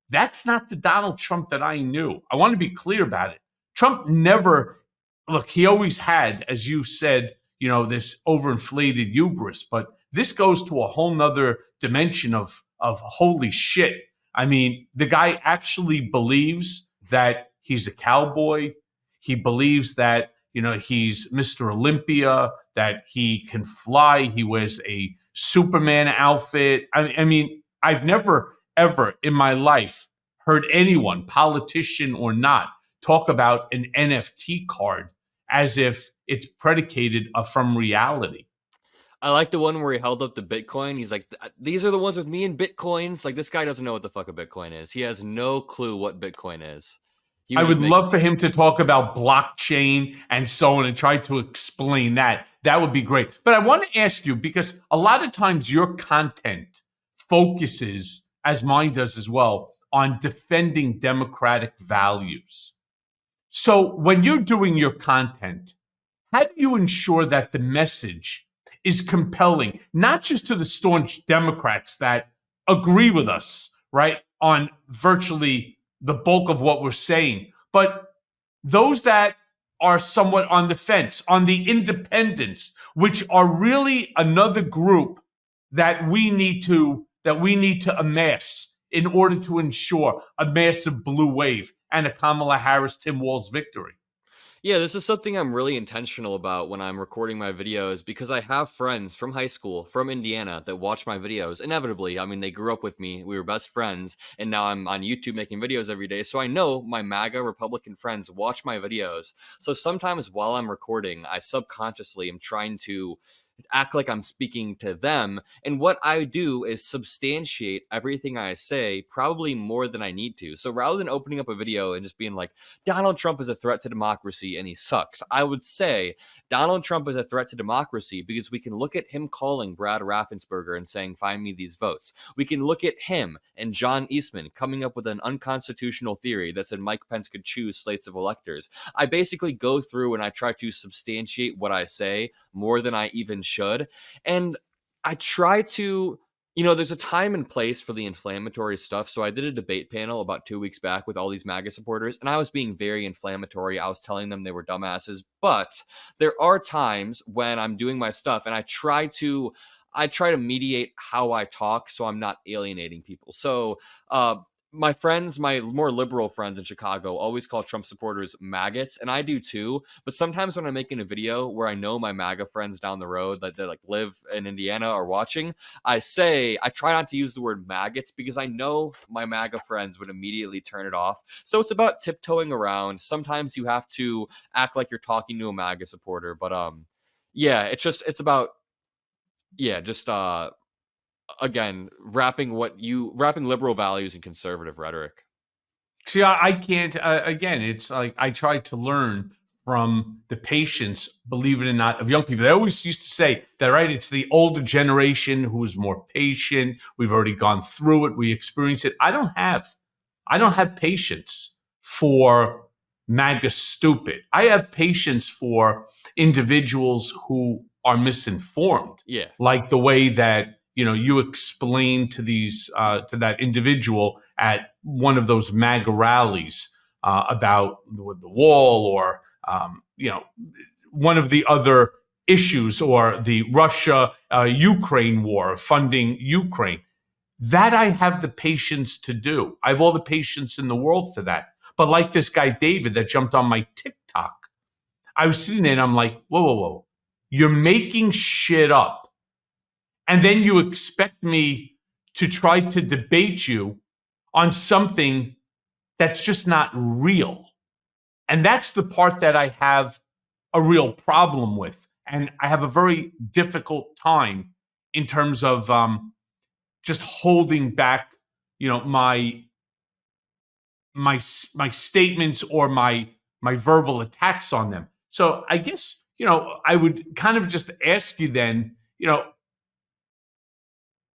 that's not the Donald Trump that I knew. I want to be clear about it. Trump never, look, he always had, as you said, this overinflated hubris, but this goes to a whole nother dimension of holy shit. I mean, the guy actually believes that he's a cowboy. He believes that, he's Mr. Olympia, that he can fly. He wears a Superman outfit. I mean, I've never, ever in my life heard anyone, politician or not, talk about an NFT card as if it's predicated from reality. I like the one where he held up the Bitcoin. He's like, these are the ones with me and Bitcoins. Like, this guy doesn't know what the fuck a Bitcoin is. He has no clue what Bitcoin is. I would love for him to talk about blockchain and so on and try to explain that. That would be great. But I want to ask you, because a lot of times your content focuses, as mine does as well, on defending democratic values. So when you're doing your content, how do you ensure that the message is compelling, not just to the staunch Democrats that agree with us, right, on virtually the bulk of what we're saying, but those that are somewhat on the fence, on the independents, which are really another group that we need to amass in order to ensure a massive blue wave and a Kamala Harris, Tim Walz victory. Yeah, this is something I'm really intentional about when I'm recording my videos because I have friends from high school, from Indiana, that watch my videos. Inevitably, I mean, they grew up with me. We were best friends. And now I'm on YouTube making videos every day. So I know my MAGA Republican friends watch my videos. So sometimes while I'm recording, I subconsciously am trying to act like I'm speaking to them. And what I do is substantiate everything I say, probably more than I need to. So rather than opening up a video and just being like, Donald Trump is a threat to democracy and he sucks, I would say Donald Trump is a threat to democracy because we can look at him calling Brad Raffensperger and saying, find me these votes. We can look at him and John Eastman coming up with an unconstitutional theory that said Mike Pence could choose slates of electors. I basically go through and I try to substantiate what I say more than I even should. And I try to, there's a time and place for the inflammatory stuff. So I did a debate panel about 2 weeks back with all these MAGA supporters, and I was being very inflammatory. I was telling them they were dumbasses, but there are times when I'm doing my stuff and I try to mediate how I talk so I'm not alienating people. So my friends, my more liberal friends in Chicago, always call Trump supporters maggots, and I do too. But sometimes when I'm making a video where I know my MAGA friends down the road that like live in Indiana are watching, I try not to use the word maggots because I know my MAGA friends would immediately turn it off. So it's about tiptoeing around. Sometimes you have to act like you're talking to a MAGA supporter, but yeah, it's about just again, wrapping liberal values in conservative rhetoric. See, I can't. Again, it's like I tried to learn from the patience, believe it or not, of young people. They always used to say that, right? It's the older generation who is more patient. We've already gone through it. We experience it. I don't have patience for MAGA stupid. I have patience for individuals who are misinformed, Yeah. like the way that you explain to these to that individual at one of those MAGA rallies about the wall, or one of the other issues, or the Russia Ukraine war, funding Ukraine. That I have the patience to do. I have all the patience in the world for that. But like this guy David that jumped on my TikTok, I was sitting there and I'm like, whoa, whoa, whoa. You're making shit up. And then you expect me to try to debate you on something that's just not real. And that's the part that I have a real problem with. And I have a very difficult time in terms of just holding back, my statements or my verbal attacks on them. So I guess, I would kind of just ask you then,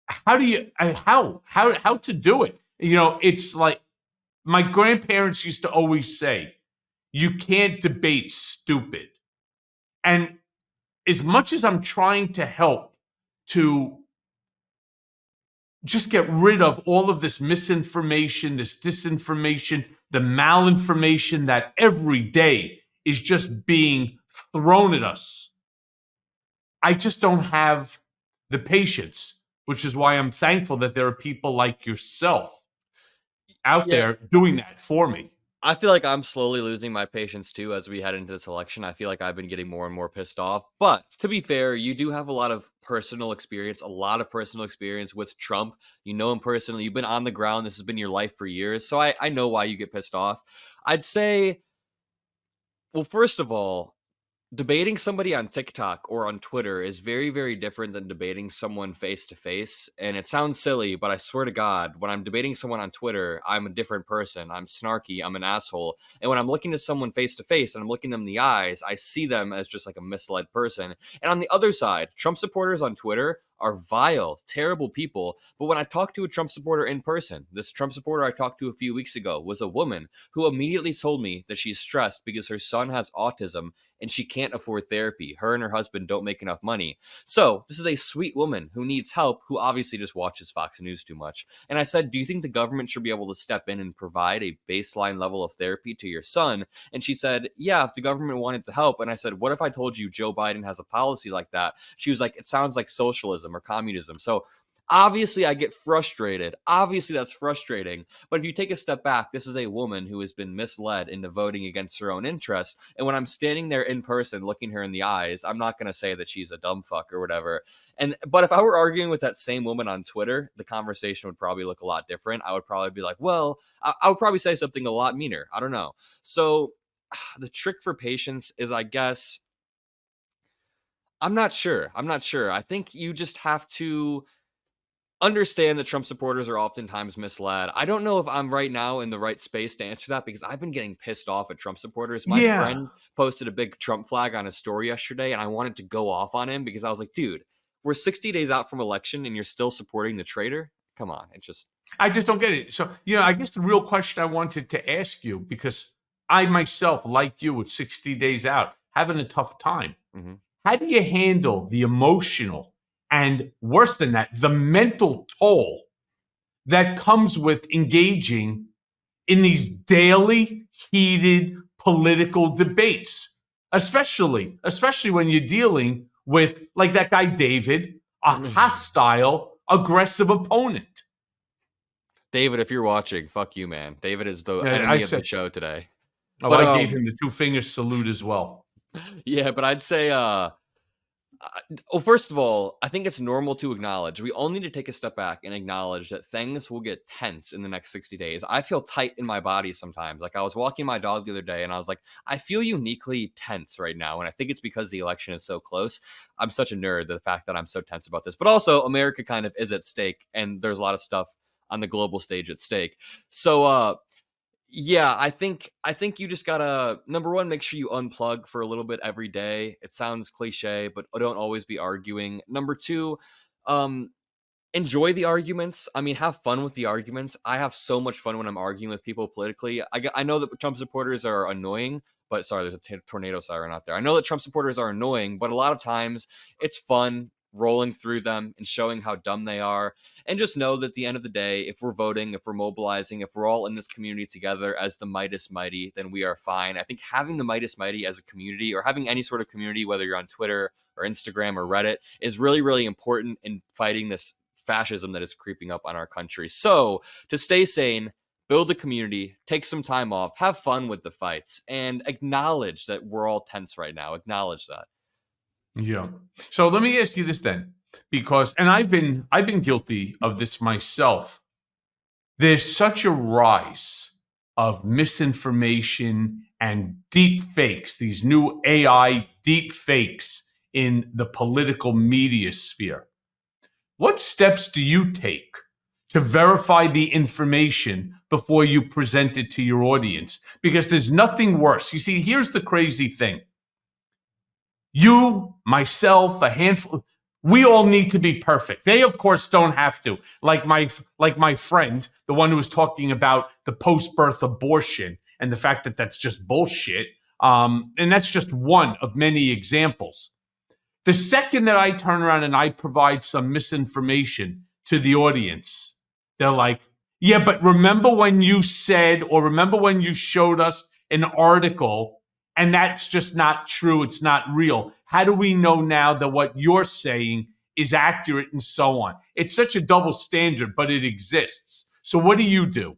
how do you how to do it? It's like my grandparents used to always say, you can't debate stupid. And as much as I'm trying to help to just get rid of all of this misinformation, this disinformation, the malinformation that every day is just being thrown at us, I just don't have the patience, which is why I'm thankful that there are people like yourself out Yeah. there doing that for me. I feel like I'm slowly losing my patience too as we head into this election. I feel like I've been getting more and more pissed off. But to be fair, you do have a lot of a lot of personal experience with Trump. You know him personally. You've been on the ground. This has been your life for years. So I know why you get pissed off. I'd say, well, first of all, debating somebody on TikTok or on Twitter is very, very different than debating someone face to face. And it sounds silly, but I swear to God, when I'm debating someone on Twitter, I'm a different person. I'm snarky. I'm an asshole. And when I'm looking at someone face to face and I'm looking them in the eyes, I see them as just like a misled person. And on the other side, Trump supporters on Twitter are vile, terrible people. But when I talk to a Trump supporter in person, this Trump supporter I talked to a few weeks ago was a woman who immediately told me that she's stressed because her son has autism and she can't afford therapy. Her and her husband don't make enough money. So this is a sweet woman who needs help, who obviously just watches Fox News too much. And I said, do you think the government should be able to step in and provide a baseline level of therapy to your son? And she said, yeah, if the government wanted to help. And I said, what if I told you Joe Biden has a policy like that? She was like, it sounds like socialism or communism. So obviously, I get frustrated. Obviously, that's frustrating. But if you take a step back, this is a woman who has been misled into voting against her own interests. And when I'm standing there in person looking her in the eyes, I'm not going to say that she's a dumb fuck or whatever. But if I were arguing with that same woman on Twitter, the conversation would probably look a lot different. I would probably be like, well, I would probably say something a lot meaner. I don't know. So the trick for patience is, I guess, I'm not sure. I'm not sure. I think you just have to understand that Trump supporters are oftentimes misled. I don't know if I'm right now in the right space to answer that because I've been getting pissed off at Trump supporters. My Yeah. friend posted a big Trump flag on his story yesterday, and I wanted to go off on him because I was like, dude, we're 60 days out from election and you're still supporting the traitor? Come on. It just, I just don't get it. So, I guess the real question I wanted to ask you, because I myself, like you, at 60 days out, having a tough time. mhm. How do you handle the emotional and, worse than that, the mental toll that comes with engaging in these daily heated political debates, especially when you're dealing with, like that guy David, a hostile, aggressive opponent? David, if you're watching, fuck you, man. David is the Yeah, I enemy of said, the show today. oh, But I gave him the 2 finger salute as well. yeah, but I'd say well, first of all, I think it's normal to acknowledge. We all need to take a step back and acknowledge that things will get tense in the next 60 days. I feel tight in my body sometimes. Like I was walking my dog the other day and I was like, I feel uniquely tense right now. And I think it's because the election is so close. I'm such a nerd, the fact that I'm so tense about this. But also, America kind of is at stake and there's a lot of stuff on the global stage at stake. So, yeah, I think you just gotta, number one, make sure you unplug for a little bit every day. It sounds cliche, but don't always be arguing. Number two, um, enjoy the arguments. I mean, have fun with the arguments. I have so much fun when I'm arguing with people politically. I know that Trump supporters are annoying, but sorry, there's a tornado siren out there. I know that Trump supporters are annoying, but a lot of times it's fun rolling through them and showing how dumb they are. And just know that at the end of the day, if we're voting, if we're mobilizing, if we're all in this community together as the Midas Mighty, then we are fine. I think having the Midas Mighty as a community, or having any sort of community, whether you're on Twitter or Instagram or Reddit, is really, really important in fighting this fascism that is creeping up on our country. So to stay sane, build a community, take some time off, have fun with the fights, and acknowledge that we're all tense right now. Acknowledge that. Yeah. So let me ask you this then, because and I've been guilty of this myself. There's such a rise of misinformation and deep fakes, these new AI deep fakes in the political media sphere. What steps do you take to verify the information before you present it to your audience? Because there's nothing worse. You see, here's the crazy thing. You, myself, a handful, we all need to be perfect. They, of course, don't have to. Like my friend, the one who was talking about the post-birth abortion and the fact that that's just bullshit. And that's just one of many examples. The second that I turn around and I provide some misinformation to the audience, they're like, yeah, but remember when you said, or remember when you showed us an article and that's just not true, it's not real. How do we know now that what you're saying is accurate and so on? It's such a double standard, but it exists. So what do you do?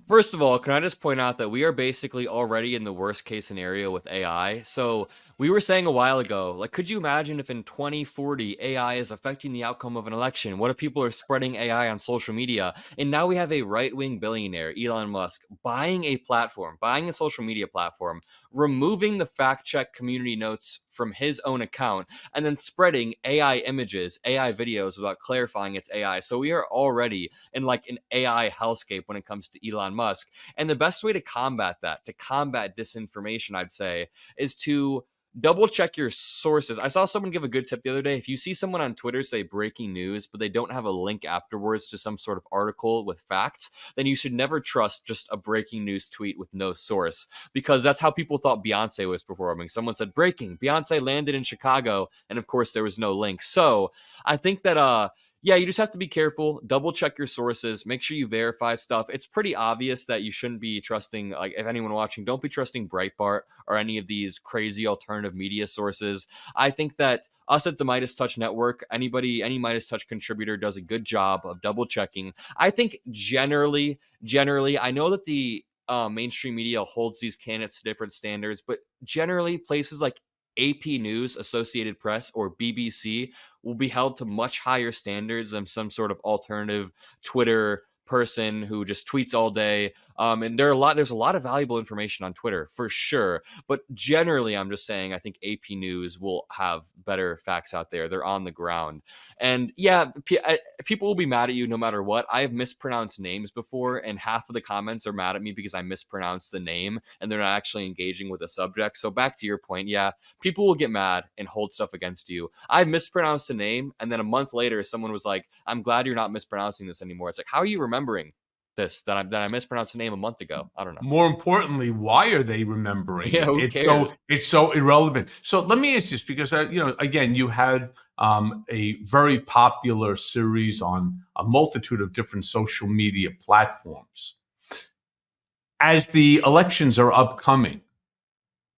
First of all, can I just point out that we are basically already in the worst case scenario with AI? So we were saying a while ago, like, could you imagine if in 2040 AI is affecting the outcome of an election? What if people are spreading AI on social media? And now we have a right-wing billionaire, Elon Musk, buying a platform, buying a social media platform, removing the fact-check community notes from his own account, and then spreading AI images, AI videos without clarifying it's AI. So we are already in like an AI hellscape when it comes to Elon Musk. And the best way to combat that, to combat disinformation, I'd say, is to double check your sources. I saw someone give a good tip the other day. If you see someone on Twitter say breaking news, but they don't have a link afterwards to some sort of article with facts, then you should never trust just a breaking news tweet with no source, because that's how people thought Beyonce was performing. Someone said breaking, Beyonce landed in Chicago, and of course there was no link. So I think that yeah, you just have to be careful, double check your sources, make sure you verify stuff. It's pretty obvious that you shouldn't be trusting, like, if anyone watching, don't be trusting Breitbart or any of these crazy alternative media sources. I think that us at the MeidasTouch Network, any MeidasTouch contributor does a good job of double checking. I think generally, I know that the mainstream media holds these candidates to different standards, but generally places like AP News, Associated Press, or BBC will be held to much higher standards than some sort of alternative Twitter person who just tweets all day. And there's a lot of valuable information on Twitter for sure. But generally, I'm just saying, I think AP News will have better facts out there. They're on the ground. And yeah, people will be mad at you no matter what. I have mispronounced names before, and half of the comments are mad at me because I mispronounced the name and they're not actually engaging with the subject. So back to your point, yeah, people will get mad and hold stuff against you. I mispronounced a name, and then a month later, someone was like, "I'm glad you're not mispronouncing this anymore." It's like, how are you remembering this that I mispronounced the name a month ago? I don't know. More importantly, why are they remembering Yeah, it? who cares? It's so irrelevant. So let me ask this, because again, you had a very popular series on a multitude of different social media platforms. As the elections are upcoming,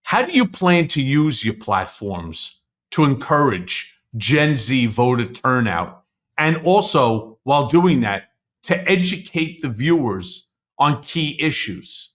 how do you plan to use your platforms to encourage Gen Z voter turnout? And also, while doing that, to educate the viewers on key issues?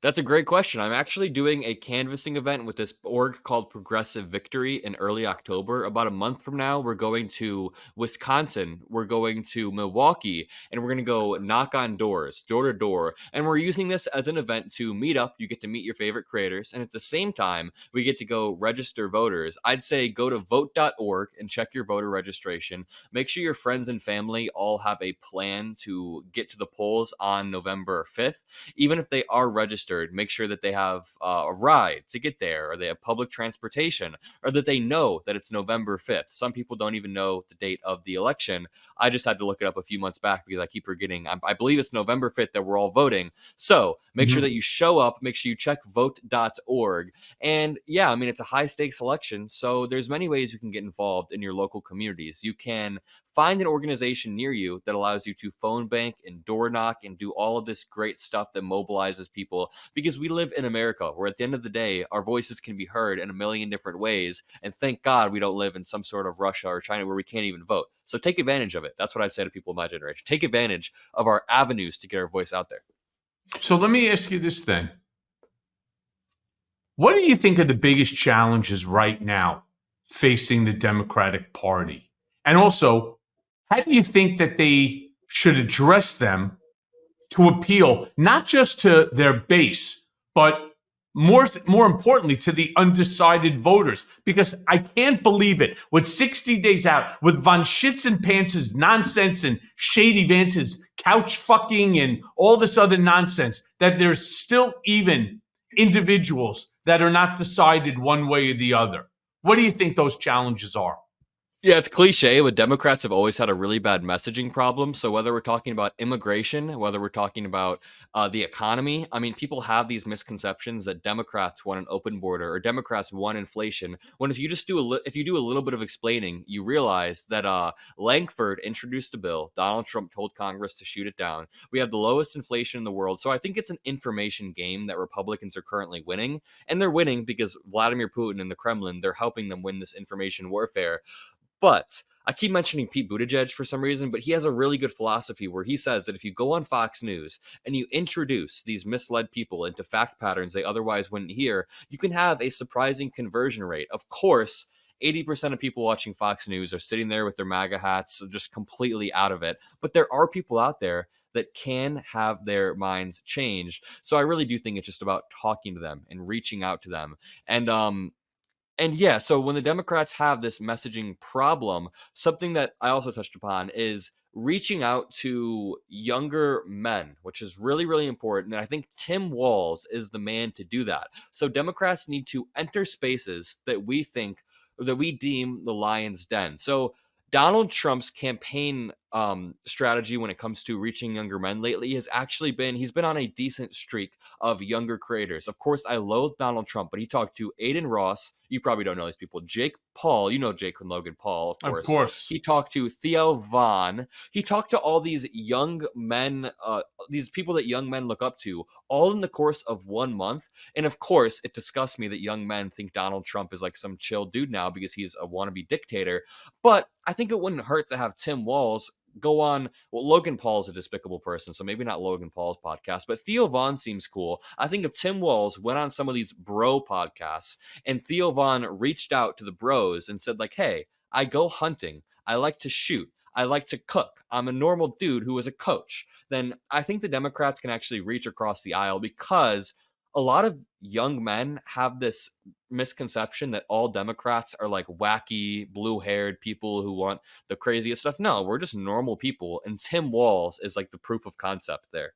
That's a great question. I'm actually doing a canvassing event with this org called Progressive Victory in early October. About a month from now, we're going to Wisconsin, we're going to Milwaukee, and we're going to go knock on doors, door to door. And we're using this as an event to meet up. You get to meet your favorite creators. And at the same time, we get to go register voters. I'd say go to vote.org and check your voter registration. Make sure your friends and family all have a plan to get to the polls on November 5th. Even if they are registered, make sure that they have a ride to get there, or they have public transportation, or that they know that it's November 5th. Some people don't even know the date of the election. I just had to look it up a few months back because I keep forgetting. I believe it's November 5th that we're all voting. So make sure that you show up, make sure you check vote.org. And yeah, I mean, it's a high stakes election. So there's many ways you can get involved in your local communities. You can find an organization near you that allows you to phone bank and door knock and do all of this great stuff that mobilizes people, because we live in America where at the end of the day, our voices can be heard in a million different ways. And thank God we don't live in some sort of Russia or China where we can't even vote. So take advantage of it. That's what I'd say to people in my generation. Take advantage of our avenues to get our voice out there. So let me ask you this then. What do you think are the biggest challenges right now facing the Democratic Party? And also, how do you think that they should address them to appeal not just to their base, but more importantly, to the undecided voters? Because I can't believe it. With 60 days out, with von Shits and Pants' nonsense and Shady Vance's couch fucking and all this other nonsense, that there's still even individuals that are not decided one way or the other. What do you think those challenges are? Yeah, it's cliche, but Democrats have always had a really bad messaging problem. So whether we're talking about immigration, whether we're talking about the economy, I mean, people have these misconceptions that Democrats want an open border or Democrats want inflation. When if you just do if you do a little bit of explaining, you realize that Langford introduced a bill. Donald Trump told Congress to shoot it down. We have the lowest inflation in the world. So I think it's an information game that Republicans are currently winning, and they're winning because Vladimir Putin and the Kremlin, they're helping them win this information warfare. But I keep mentioning Pete Buttigieg for some reason, but he has a really good philosophy where he says that if you go on Fox News and you introduce these misled people into fact patterns they otherwise wouldn't hear, you can have a surprising conversion rate. Of course, 80% of people watching Fox News are sitting there with their MAGA hats, just completely out of it. But there are people out there that can have their minds changed. So I really do think it's just about talking to them and reaching out to them. And yeah, so when the Democrats have this messaging problem, something that I also touched upon is reaching out to younger men, which is really, really important. And I think Tim Walz is the man to do that. So Democrats need to enter spaces that we think, that we deem the lion's den. So Donald Trump's campaign strategy when it comes to reaching younger men lately has actually been, he's been on a decent streak of younger creators. Of course, I loathe Donald Trump, but he talked to Aiden Ross. You probably don't know these people. Jake Paul, you know Jake and Logan Paul, of Of course. course. He talked to Theo Vaughn. He talked to all these young men, these people that young men look up to, all in the course of 1 month. And of course, it disgusts me that young men think Donald Trump is like some chill dude now because he's a wannabe dictator. But I think it wouldn't hurt to have Tim Walz go on. Well, Logan Paul's a despicable person, so maybe not Logan Paul's podcast, but Theo Vaughn seems cool. I think if Tim Walz went on some of these bro podcasts and Theo Vaughn reached out to the bros and said, like, hey, I go hunting, I like to shoot, I like to cook, I'm a normal dude who is a coach, then I think the Democrats can actually reach across the aisle, because a lot of young men have this misconception that all Democrats are like wacky, blue-haired people who want the craziest stuff. No, we're just normal people, and Tim Walz is like the proof of concept there.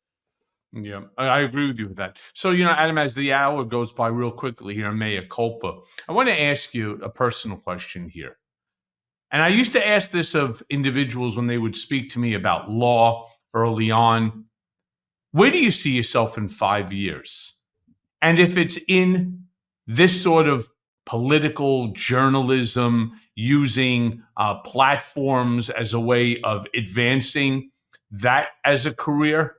Yeah, I agree with you with that. So, Adam, as the hour goes by real quickly here in Mea Culpa, I want to ask you a personal question here. And I used to ask this of individuals when they would speak to me about law early on. Where do you see yourself in 5 years? And if it's in this sort of political journalism, using platforms as a way of advancing that as a career,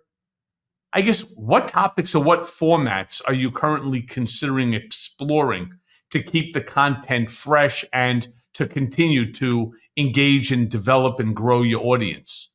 I guess, what topics or what formats are you currently considering exploring to keep the content fresh and to continue to engage and develop and grow your audience?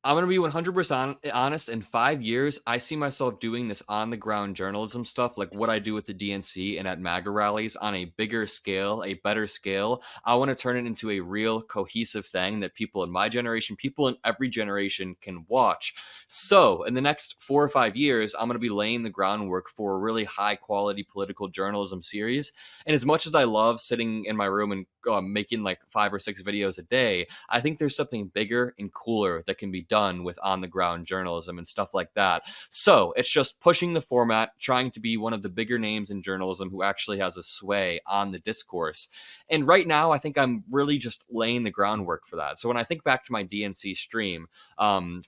I'm going to be 100% honest. In 5 years, I see myself doing this on the ground journalism stuff, like what I do with the DNC and at MAGA rallies on a bigger scale, a better scale. I want to turn it into a real cohesive thing that people in my generation, people in every generation can watch. So in the next 4 or 5 years, I'm going to be laying the groundwork for a really high quality political journalism series. And as much as I love sitting in my room and making like 5 or 6 videos a day, I think there's something bigger and cooler that can be done with on the ground journalism and stuff like that. So it's just pushing the format, trying to be one of the bigger names in journalism who actually has a sway on the discourse. And right now, I think I'm really just laying the groundwork for that. So when I think back to my DNC stream,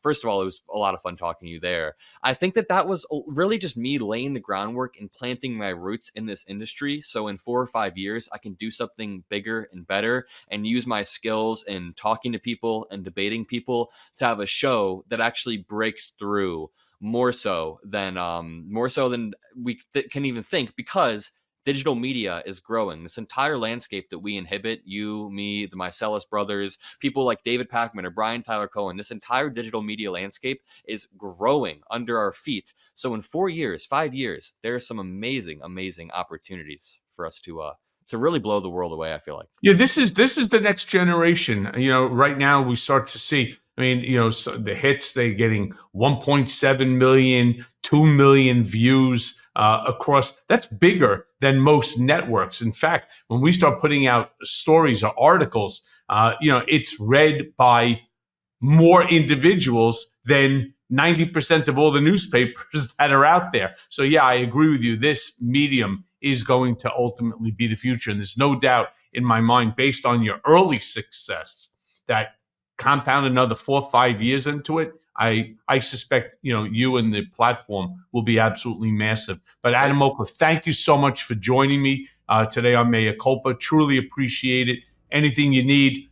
first of all, it was a lot of fun talking to you there. I think that was really just me laying the groundwork and planting my roots in this industry. So in 4 or 5 years, I can do something bigger and better and use my skills in talking to people and debating people to have a show that actually breaks through more so than we can even think, because digital media is growing. This entire landscape that we inhibit, you, me, the Mycellus brothers, people like David Pakman or Brian Tyler Cohen, this entire digital media landscape is growing under our feet. So in 4 years, 5 years, there are some amazing, amazing opportunities for us to really blow the world away, I feel like. Yeah, this is the next generation. Right now we start to see. I mean, so the hits, they're getting 1.7 million, 2 million views across. That's bigger than most networks. In fact, when we start putting out stories or articles, it's read by more individuals than 90% of all the newspapers that are out there. So yeah, I agree with you. This medium is going to ultimately be the future. And there's no doubt in my mind, based on your early success, that compound another 4 or 5 years into it, I suspect, you and the platform will be absolutely massive. But Adam Mockler, thank you so much for joining me today on Mea Culpa. Truly appreciate it. Anything you need,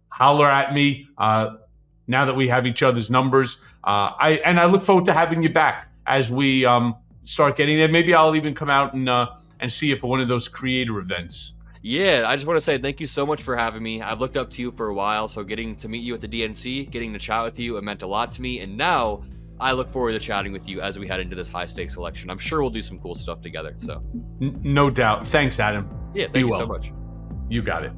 holler at me. Now that we have each other's numbers, I look forward to having you back as we start getting there. Maybe I'll even come out and see you for one of those creator events. Yeah, I just want to say thank you so much for having me. I've looked up to you for a while, so getting to meet you at the DNC, getting to chat with you, it meant a lot to me. And now I look forward to chatting with you as we head into this high stakes election. I'm sure we'll do some cool stuff together. So, no doubt. Thanks, Adam. Yeah, thank you so much. You got it.